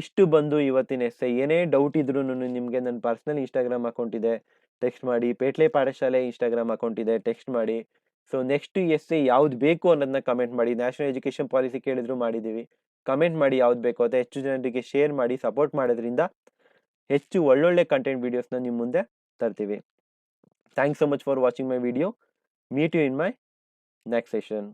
A: ಇಷ್ಟು ಬಂದು ಇವತ್ತಿನ ಎಸ್ಸೆ. ಏನೇ ಡೌಟ್ ಇದ್ರೂನು ನಿಮಗೆ ನನ್ನ ಪರ್ಸನಲ್ ಇನ್ಸ್ಟಾಗ್ರಾಮ್ ಅಕೌಂಟ್ ಇದೆ, ಟೆಕ್ಸ್ಟ್ ಮಾಡಿ. ಪೇಟ್ಲೆ ಪಾಠಶಾಲೆ ಇನ್ಸ್ಟಾಗ್ರಾಮ್ ಅಕೌಂಟ್ ಇದೆ, ಟೆಕ್ಸ್ಟ್ ಮಾಡಿ. ಸೊ ನೆಕ್ಸ್ಟ್ ಎಸ್ಸೆ ಯಾವ್ದು ಬೇಕು ಅನ್ನೋದನ್ನ ಕಮೆಂಟ್ ಮಾಡಿ. ನ್ಯಾಷನಲ್ ಎಜುಕೇಷನ್ ಪಾಲಿಸಿ ಕೇಳಿದ್ರು ಮಾಡಿದ್ದೀವಿ. ಕಮೆಂಟ್ ಮಾಡಿ ಯಾವ್ದು ಬೇಕು ಅಂತ. ಹೆಚ್ಚು ಜನರಿಗೆ ಶೇರ್ ಮಾಡಿ, ಸಪೋರ್ಟ್ ಮಾಡೋದ್ರಿಂದ ಹೆಚ್ಚು ಒಳ್ಳೊಳ್ಳೆ ಕಂಟೆಂಟ್ ವೀಡಿಯೋಸ್ನ ನಿಮ್ಮ ಮುಂದೆ ತರ್ತೀವಿ. Thanks so much for watching my video. Meet you in my next session.